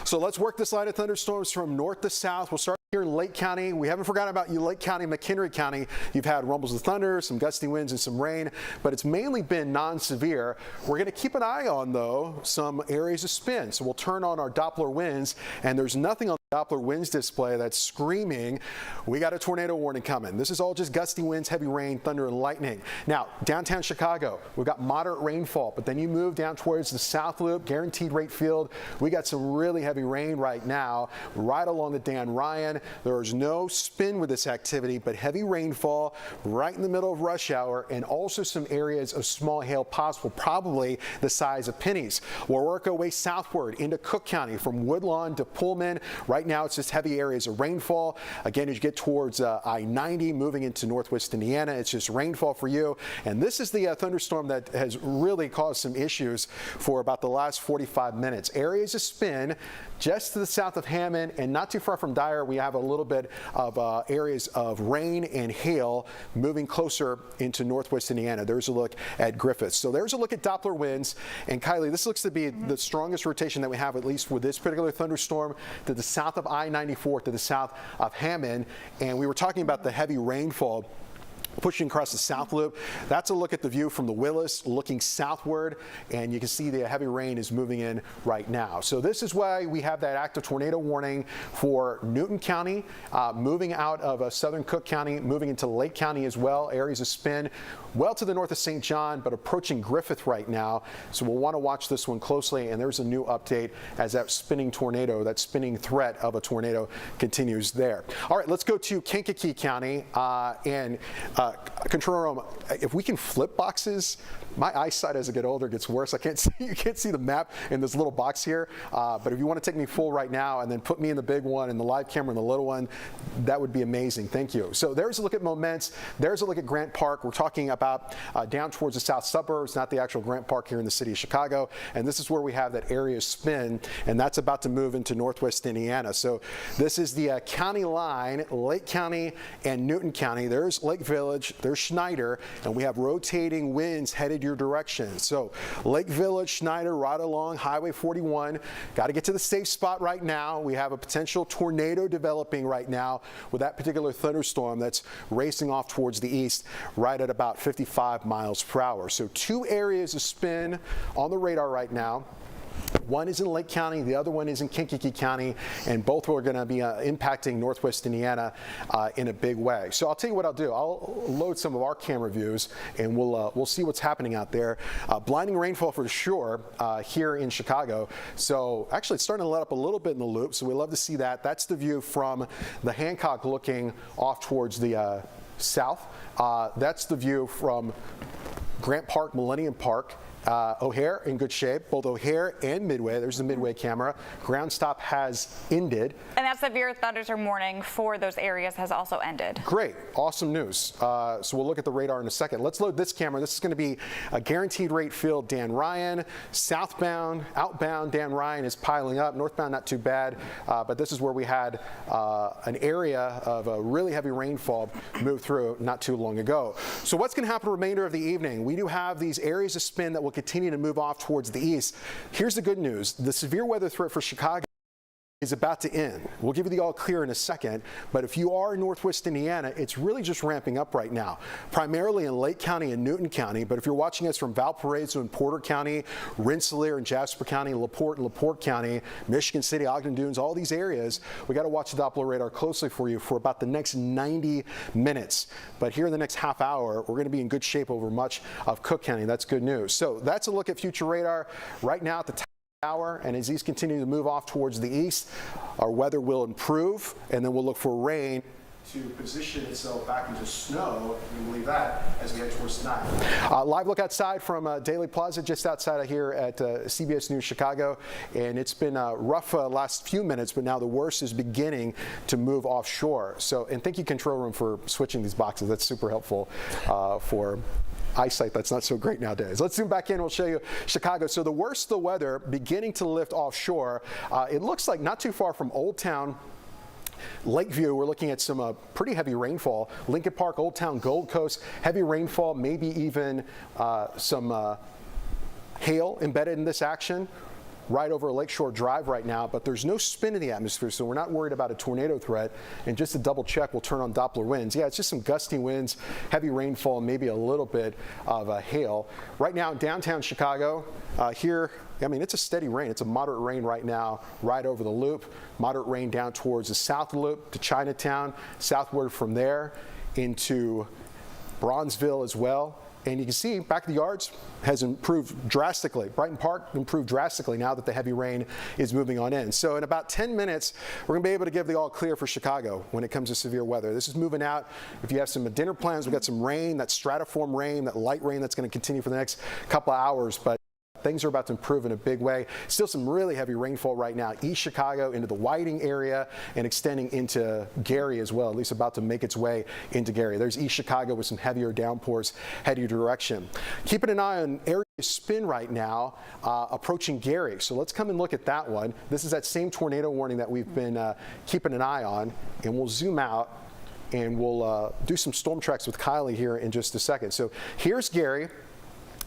B: So let's work this line of thunderstorms from north to south. We'll start here in Lake County. We haven't forgotten about you, Lake County, McHenry County. You've had rumbles of thunder, some gusty winds, and some rain, but it's mainly been non-severe. We're going to keep an eye on, though, some areas of spin. So we'll turn on our Doppler winds, and there's nothing on Doppler winds display that's screaming, we got a tornado warning coming. This is all just gusty winds, heavy rain, thunder, and lightning. Now, downtown Chicago, we've got moderate rainfall, but then you move down towards the South Loop, guaranteed rate field. We got some really heavy rain right now, right along the Dan Ryan. There's no spin with this activity, but heavy rainfall right in the middle of rush hour, and also some areas of small hail possible, probably the size of pennies. We'll work our way southward into Cook County from Woodlawn to Pullman. Right now, it's just heavy areas of rainfall. Again, as you get towards I-90, moving into northwest Indiana, it's just rainfall for you. And this is the thunderstorm that has really caused some issues for about the last 45 minutes. Areas of spin just to the south of Hammond and not too far from Dyer. We have a little bit of areas of rain and hail moving closer into northwest Indiana. There's a look at Griffiths. So there's a look at Doppler winds. And Kylie, this looks to be the strongest rotation that we have, at least with this particular thunderstorm, to the south of I-94, to the south of Hammond. And we were talking about the heavy rainfall pushing across the South Loop. That's a look at the view from the Willis looking southward, and you can see the heavy rain is moving in right now. So this is why we have that active tornado warning for Newton County, moving out of southern Cook County, moving into Lake County as well, areas of spin well to the north of St. John, but approaching Griffith right now. So we'll want to watch this one closely, and there's a new update as that spinning tornado, that spinning threat of a tornado continues there. All right, let's go to Kankakee County and Control Room, if we can flip boxes, my eyesight as I get older gets worse. I can't see, you can't see the map in this little box here, but if you want to take me full right now and then put me in the big one and the live camera in the little one, that would be amazing. Thank you. So there's a look at Moments. There's a look at Grant Park. We're talking about down towards the south suburbs, not the actual Grant Park here in the city of Chicago. And this is where we have that area spin, and that's about to move into northwest Indiana. So this is the county line, Lake County and Newton County. There's Lake Village, there's Schneider, and we have rotating winds headed your direction. So Lake Village, Schneider, right along Highway 41. Got to get to the safe spot right now. We have a potential tornado developing right now with that particular thunderstorm that's racing off towards the east right at about 55 miles per hour. So two areas of spin on the radar right now. One is in Lake County, the other one is in Kankakee County, and both are going to be impacting northwest Indiana in a big way. So I'll tell you what I'll do. I'll load some of our camera views, and we'll see what's happening out there. Blinding rainfall for sure here in Chicago. So actually it's starting to let up a little bit in the loop, so we love to see that. That's the view from the Hancock looking off towards the south. That's the view from Grant Park, Millennium Park. O'Hare in good shape, both O'Hare and Midway. There's the Midway camera. Ground stop has ended.
C: And that severe thunderstorm warning for those areas has also ended.
B: Great, awesome news. So we'll look at the radar in a second. Let's load this camera. This is going to be a guaranteed rate field Dan Ryan. Southbound, outbound Dan Ryan is piling up. Northbound not too bad, but this is where we had an area of a really heavy rainfall move through not too long ago. So what's going to happen the remainder of the evening? We do have these areas of spin that will continue to move off towards the east. Here's the good news. The severe weather threat for Chicago is about to end. We'll give you the all clear in a second, but if you are in northwest Indiana, it's really just ramping up right now, primarily in Lake County and Newton County. But if you're watching us from Valparaiso and Porter County, Rensselaer and Jasper County, LaPorte and LaPorte County, Michigan City, Ogden Dunes, all these areas, we got to watch the Doppler radar closely for you for about the next 90 minutes. But here in the next half hour, we're going to be in good shape over much of Cook County. That's good news. So that's a look at future radar right now at the top hour, and as these continue to move off towards the east, our weather will improve, and then we'll look for rain to position itself back into snow. We believe that as we head towards tonight. Live look outside from Daily Plaza, just outside of here at CBS News Chicago, and it's been a rough last few minutes, but now the worst is beginning to move offshore. So, and thank you, Control Room, for switching these boxes. That's super helpful for eyesight that's not so great nowadays. Let's zoom back in. We'll show you Chicago. So the worst of the weather beginning to lift offshore. It looks like not too far from Old Town, Lakeview, we're looking at some pretty heavy rainfall. Lincoln Park, Old Town, Gold Coast, heavy rainfall, maybe even some hail embedded in this action. Right over Lakeshore Drive right now, but there's no spin in the atmosphere, so we're not worried about a tornado threat. And just to double check, we'll turn on Doppler winds. Yeah, it's just some gusty winds, heavy rainfall, maybe a little bit of hail. Right now in downtown Chicago, here I mean, it's a steady rain. It's a moderate rain right now, right over the loop. Moderate rain down towards the south loop to Chinatown, southward from there into Bronzeville as well. And you can see back of the yards has improved drastically. Brighton Park improved drastically now that the heavy rain is moving on in. So in about 10 minutes, we're going to be able to give the all clear for Chicago when it comes to severe weather. This is moving out. If you have some dinner plans, we've got some rain, that stratiform rain, that light rain that's going to continue for the next couple of hours. But things are about to improve in a big way. Still some really heavy rainfall right now. East Chicago into the Whiting area and extending into Gary as well, at least about to make its way into Gary. There's East Chicago with some heavier downpours heading your direction. Keeping an eye on area spin right now approaching Gary. So let's come and look at that one. This is that same tornado warning that we've been keeping an eye on, and we'll zoom out and we'll do some storm tracks with Kylie here in just a second. So here's Gary.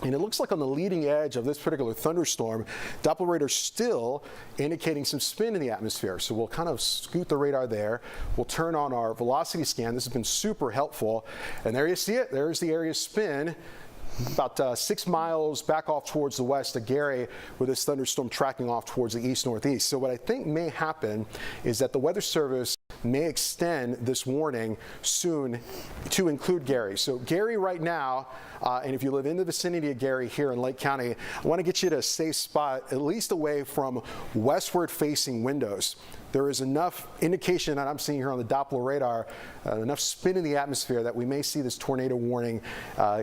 B: And it looks like on the leading edge of this particular thunderstorm, Doppler radar still indicating some spin in the atmosphere. So we'll kind of scoot the radar there. We'll turn on our velocity scan. This has been super helpful. And there you see it. There's the area spin. About 6 miles back off towards the west of Gary, with this thunderstorm tracking off towards the east-northeast. So what I think may happen is that the Weather Service may extend this warning soon to include Gary. So Gary right now, and if you live in the vicinity of Gary here in Lake County, I want to get you to a safe spot, at least away from westward facing windows. There is enough indication that I'm seeing here on the Doppler radar, enough spin in the atmosphere that we may see this tornado warning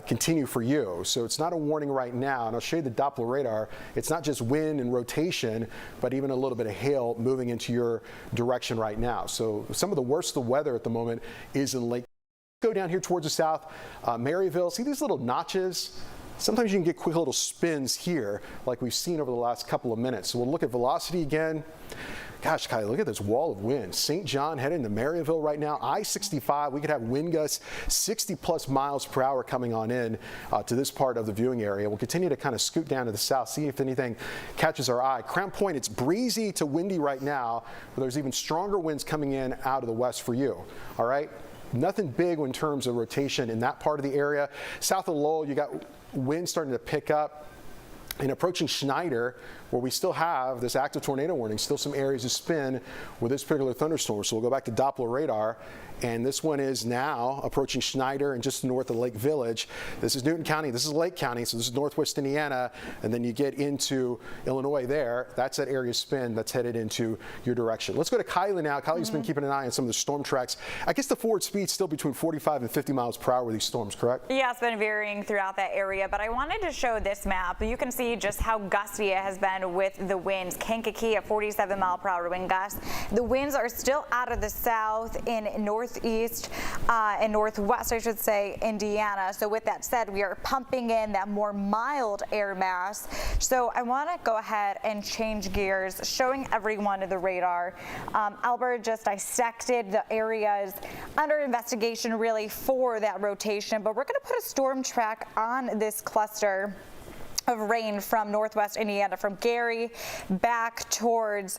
B: continue for you. So it's not a warning right now, and I'll show you the Doppler radar. It's not just wind and rotation, but even a little bit of hail moving into your direction right now. So some of the worst of the weather at the moment is in Lake. Go down here towards the south, Maryville. See these little notches? Sometimes you can get quick little spins here, like we've seen over the last couple of minutes. So we'll look at velocity again. Gosh, Kylie, look at this wall of wind. St. John heading to Maryville right now. I-65, we could have wind gusts 60+ miles per hour coming on in to this part of the viewing area. We'll continue to kind of scoot down to the south, see if anything catches our eye. Crown Point, it's breezy to windy right now, but there's even stronger winds coming in out of the west for you. All right? Nothing big in terms of rotation in that part of the area. South of Lowell, you got wind starting to pick up. And approaching Schneider, where we still have this active tornado warning, still some areas of spin with this particular thunderstorm. So we'll go back to Doppler radar, and this one is now approaching Schneider and just north of Lake Village. This is Newton County, this is Lake County, so this is northwest Indiana, and then you get into Illinois there. That's that area of spin that's headed into your direction. Let's go to Kylie now. Kylie's been keeping an eye on some of the storm tracks. I guess the forward speed's still between 45 and 50 miles per hour with these storms, correct?
C: Yeah, it's been varying throughout that area, but I wanted to show this map. You can see just how gusty it has been with the winds. Kankakee at 47-mile-per-hour wind gusts. The winds are still out of the south in northeast and northwest, I should say, Indiana. So with that said, we are pumping in that more mild air mass. So I want to go ahead and change gears, showing everyone the radar. Albert just dissected the areas under investigation really for that rotation, but we're going to put a storm track on this cluster of rain from northwest Indiana, from Gary back towards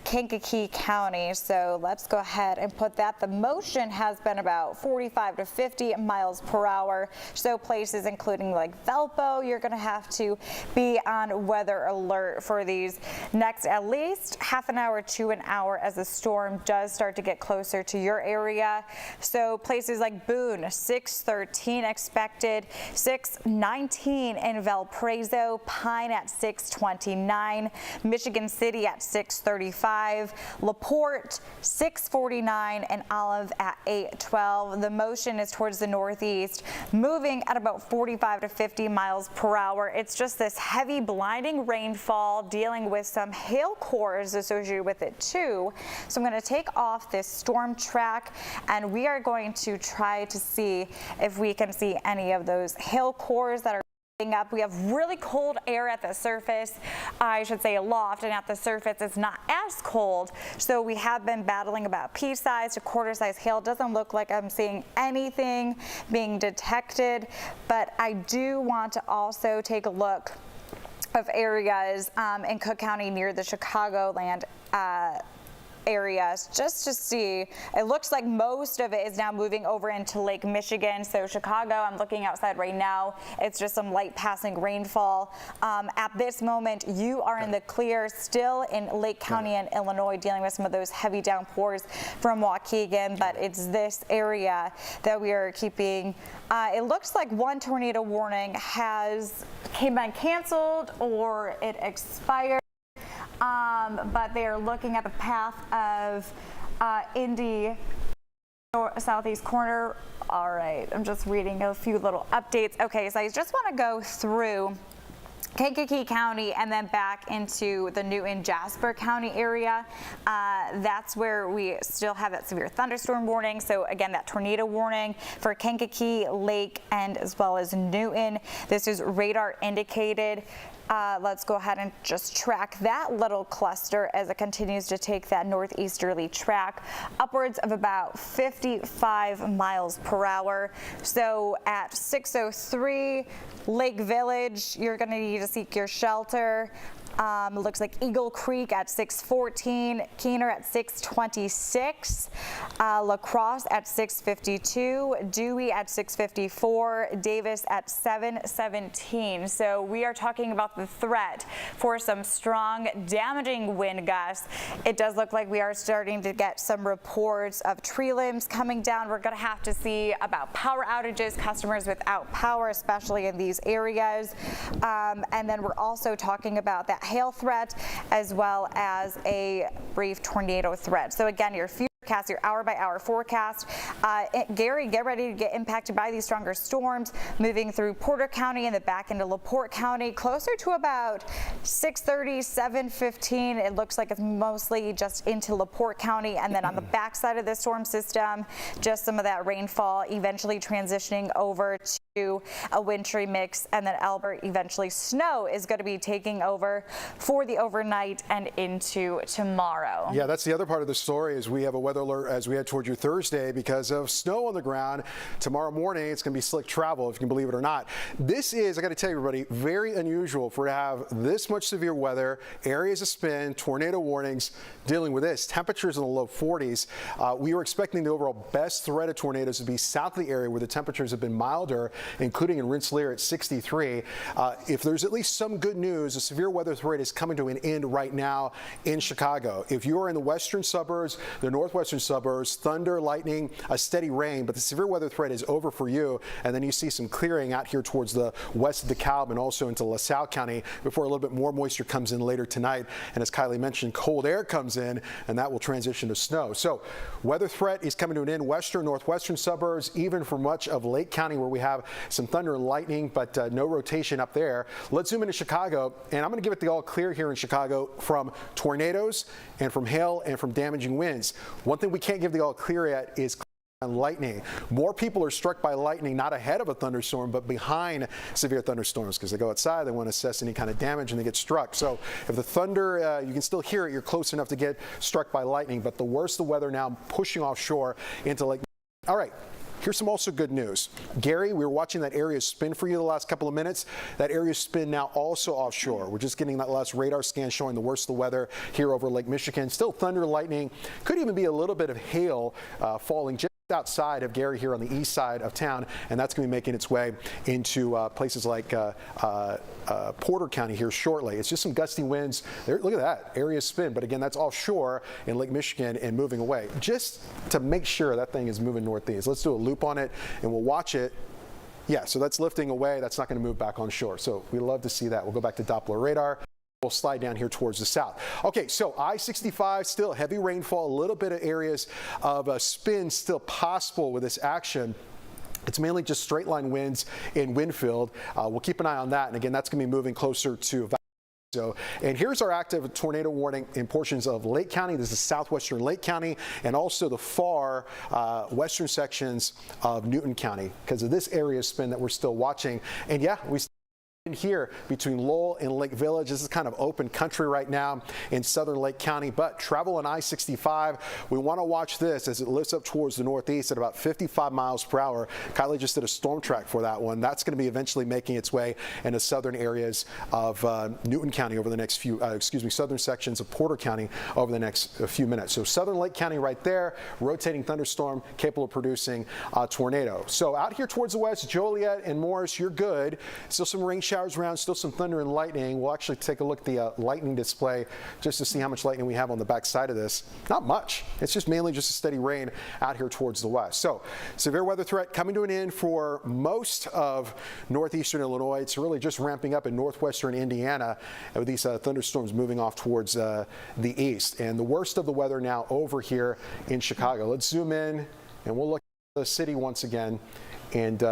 C: Kankakee County. So let's go ahead and put that. The motion has been about 45 to 50 miles per hour. So places including like Valpo, you're going to have to be on weather alert for these next at least half an hour to an hour as the storm does start to get closer to your area. So places like Boone, 613 expected, 619 in Valparaiso, Pine at 629, Michigan City at 635. LaPorte 649 and Olive at 812. The motion is towards the northeast, moving at about 45 to 50 miles per hour. It's just this heavy blinding rainfall dealing with some hail cores associated with it too. So I'm going to take off this storm track and we are going to try to see if we can see any of those hail cores that are up. We have really cold air at the surface, I should say aloft, and at the surface it's not as cold. So we have been battling about pea-sized to quarter-sized hail. Doesn't look like I'm seeing anything being detected, but I do want to also take a look of areas in Cook County near the Chicagoland areas just to see. It looks like most of it is now moving over into Lake Michigan. So Chicago, I'm looking outside right now. It's just some light passing rainfall. At this moment, you are in the clear, still in Lake County and Illinois, dealing with some of those heavy downpours from Waukegan, but it's this area that we are keeping. It looks like one tornado warning has been canceled or it expired, but they are looking at the path of Indy southeast corner. All right, I'm just reading a few little updates. Okay, so I just want to go through Kankakee County and then back into the Newton-Jasper County area. That's where we still have that severe thunderstorm warning. So again, that tornado warning for Kankakee, Lake, and as well as Newton. This is radar indicated. Let's go ahead and just track that little cluster as it continues to take that northeasterly track, upwards of about 55 miles per hour. So at 6:03, Lake Village, you're going to need to seek your shelter. It looks like Eagle Creek at 6:14, Keener at 6:26, La Crosse at 6:52, Dewey at 6:54, Davis at 7:17. So we are talking about the threat for some strong, damaging wind gusts. It does look like we are starting to get some reports of tree limbs coming down. We're going to have to see about power outages, customers without power, especially in these areas. And then we're also talking about that hail threat as well as a brief tornado threat. So again, your forecast, your hour-by-hour forecast. Gary, get ready to get impacted by these stronger storms moving through Porter County and the back into LaPorte County, closer to about 6:30, 7:15. It looks like it's mostly just into LaPorte County, and then on the backside of the storm system, just some of that rainfall eventually transitioning over to a wintry mix, and then Albert, eventually snow is going to be taking over for the overnight and into tomorrow.
B: Yeah, that's the other part of the story is we have a weather alert as we head toward your Thursday because of snow on the ground. Tomorrow morning, it's going to be slick travel, if you can believe it or not. This is, I got to tell you, everybody, very unusual for to have this much severe weather, areas of spin, tornado warnings, dealing with this. Temperatures in the low 40s. We were expecting the overall best threat of tornadoes to be south of the area where the temperatures have been milder, including in Rensselaer at 63. If there's at least some good news, a severe weather threat is coming to an end right now in Chicago. If you are in the western suburbs, the northwestern suburbs, thunder, lightning, a steady rain, but the severe weather threat is over for you. And then you see some clearing out here towards the west of DeKalb and also into LaSalle County before a little bit more moisture comes in later tonight. And as Kylie mentioned, cold air comes in and that will transition to snow. So weather threat is coming to an end, western, northwestern suburbs, even for much of Lake County where we have some thunder and lightning, but no rotation up there. Let's zoom into Chicago, and I'm going to give it the all clear here in Chicago from tornadoes and from hail and from damaging winds. One thing we can't give the all clear yet is lightning. More people are struck by lightning, not ahead of a thunderstorm, but behind severe thunderstorms, because they go outside, they want to assess any kind of damage, and they get struck. So if the thunder, you can still hear it, you're close enough to get struck by lightning, but the worse the weather now pushing offshore into Lake. All right. Here's some also good news. Gary, we were watching that area spin for you the last couple of minutes. That area spin now also offshore. We're just getting that last radar scan showing the worst of the weather here over Lake Michigan. Still thunder, lightning, could even be a little bit of hail falling just outside of Gary here on the east side of town, and that's going to be making its way into places like Porter County here shortly. It's just some gusty winds. There, look at that area spin, but again, that's offshore in Lake Michigan and moving away. Just to make sure that thing is moving northeast. Let's do a loop on it and we'll watch it. Yeah, so that's lifting away. That's not going to move back on shore. So we love to see that. We'll go back to Doppler radar. We'll slide down here towards the south. Okay, so I-65, still heavy rainfall, a little bit of areas of spin still possible with this action. It's mainly just straight line winds in Winfield. We'll keep an eye on that. And again, that's going to be moving closer to Valparaiso. And here's our active tornado warning in portions of Lake County. This is southwestern Lake County and also the far western sections of Newton County because of this area spin that we're still watching. And yeah, we Here between Lowell and Lake Village. This is kind of open country right now in southern Lake County, but travel on I-65, we want to watch this as it lifts up towards the northeast at about 55 miles per hour. Kylie just did a storm track for that one. That's going to be eventually making its way into southern areas of Newton County over the next few, southern sections of Porter County over the next few minutes. So southern Lake County right there, rotating thunderstorm capable of producing a tornado. So out here towards the west, Joliet and Morris, you're good. Still some rain showers around, still some thunder and lightning. We'll actually take a look at the lightning display just to see how much lightning we have on the back side of this. Not much. It's just mainly just a steady rain out here towards the west. So severe weather threat coming to an end for most of northeastern Illinois. It's really just ramping up in northwestern Indiana with these thunderstorms moving off towards the east. And the worst of the weather now over here in Chicago. Let's zoom in and we'll look at the city once again. And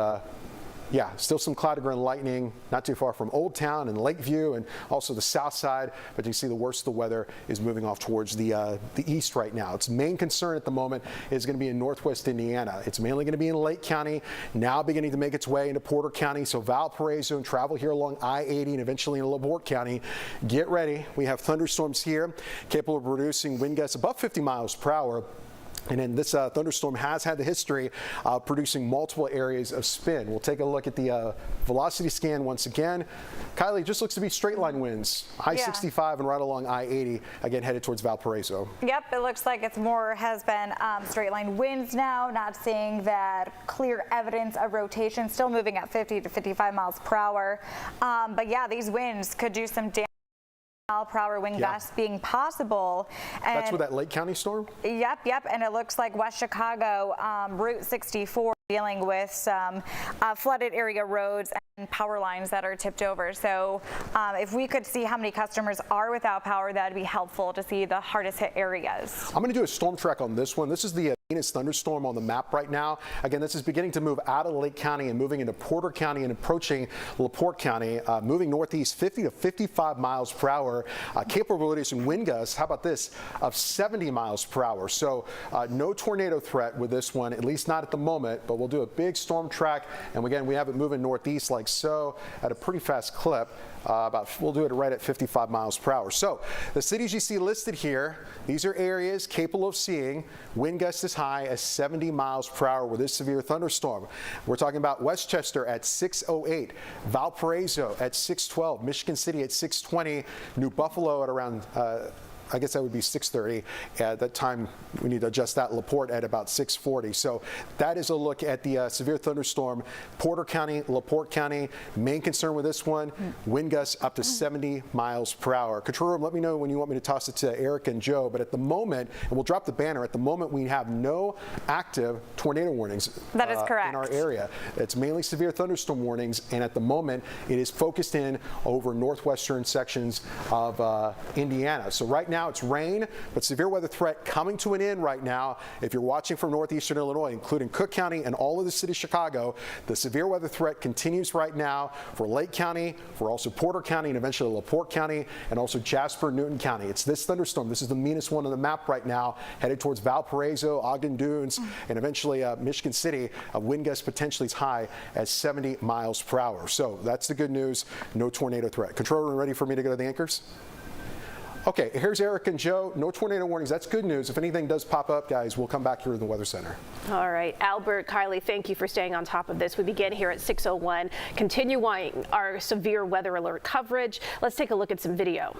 B: yeah, still some cloud and lightning not too far from Old Town and Lakeview and also the south side, but you see the worst of the weather is moving off towards the east right now. Its main concern at the moment is going to be in northwest Indiana. It's mainly going to be in Lake County, now beginning to make its way into Porter County, so Valparaiso and travel here along I-80 and eventually in LaPorte County. Get ready. We have thunderstorms here capable of producing wind gusts above 50 miles per hour. And then this thunderstorm has had the history of producing multiple areas of spin. We'll take a look at the velocity scan once again. Kylie, just looks to be straight line winds. I-65 and right along I-80, again headed towards Valparaiso. Yep,
C: it looks like it's more has been straight line winds now, not seeing that clear evidence of rotation, still moving at 50 to 55 miles per hour. But yeah, these winds could do some damage. Mile per hour wind gusts being possible. And
B: that's with that Lake County storm?
C: Yep. And it looks like West Chicago, Route 64, dealing with some flooded area roads and power lines that are tipped over. So if we could see how many customers are without power, that would be helpful to see the hardest hit areas.
B: I'm going to do a storm track on this one. This is the meanest thunderstorm on the map right now. Again, this is beginning to move out of Lake County and moving into Porter County and approaching LaPorte County, moving northeast 50 to 55 miles per hour, capable of producing wind gusts, how about this, of 70 miles per hour. So no tornado threat with this one, at least not at the moment, but we'll do a big storm track. And again, we have it moving northeast like so at a pretty fast clip. We'll do it right at 55 miles per hour. So the cities you see listed here, these are areas capable of seeing wind gusts as high as 70 miles per hour with this severe thunderstorm. We're talking about Westchester at 6:08, Valparaiso at 6:12, Michigan City at 6:20, New Buffalo at around I guess that would be 6:30. At that time, we need to adjust that. LaPorte at about 6:40. So that is a look at the severe thunderstorm. Porter County, LaPorte County. Main concern with this one, wind gusts up to 70 miles per hour. Control room, let me know when you want me to toss it to Eric and Joe. But at the moment, and we'll drop the banner, at the moment we have no active tornado warnings.
C: That is correct.
B: In our area. It's mainly severe thunderstorm warnings, and at the moment, it is focused in over northwestern sections of Indiana. So right now, it's rain, but severe weather threat coming to an end right now. If you're watching from northeastern Illinois, including Cook County and all of the city of Chicago, the severe weather threat continues right now for Lake County, for also Porter County, and eventually LaPorte County, and also Jasper, Newton County. It's this thunderstorm. This is the meanest one on the map right now, headed towards Valparaiso, Ogden Dunes, and eventually Michigan City. Wind gusts potentially as high as 70 miles per hour. So that's the good news. No tornado threat. Control room, ready for me to go to the anchors? Okay, here's Eric and Joe. No tornado warnings. That's good news. If anything does pop up, guys, we'll come back here in the Weather Center.
D: All right. Albert, Kylie, thank you for staying on top of this. We begin here at 6:01, continuing our severe weather alert coverage. Let's take a look at some video.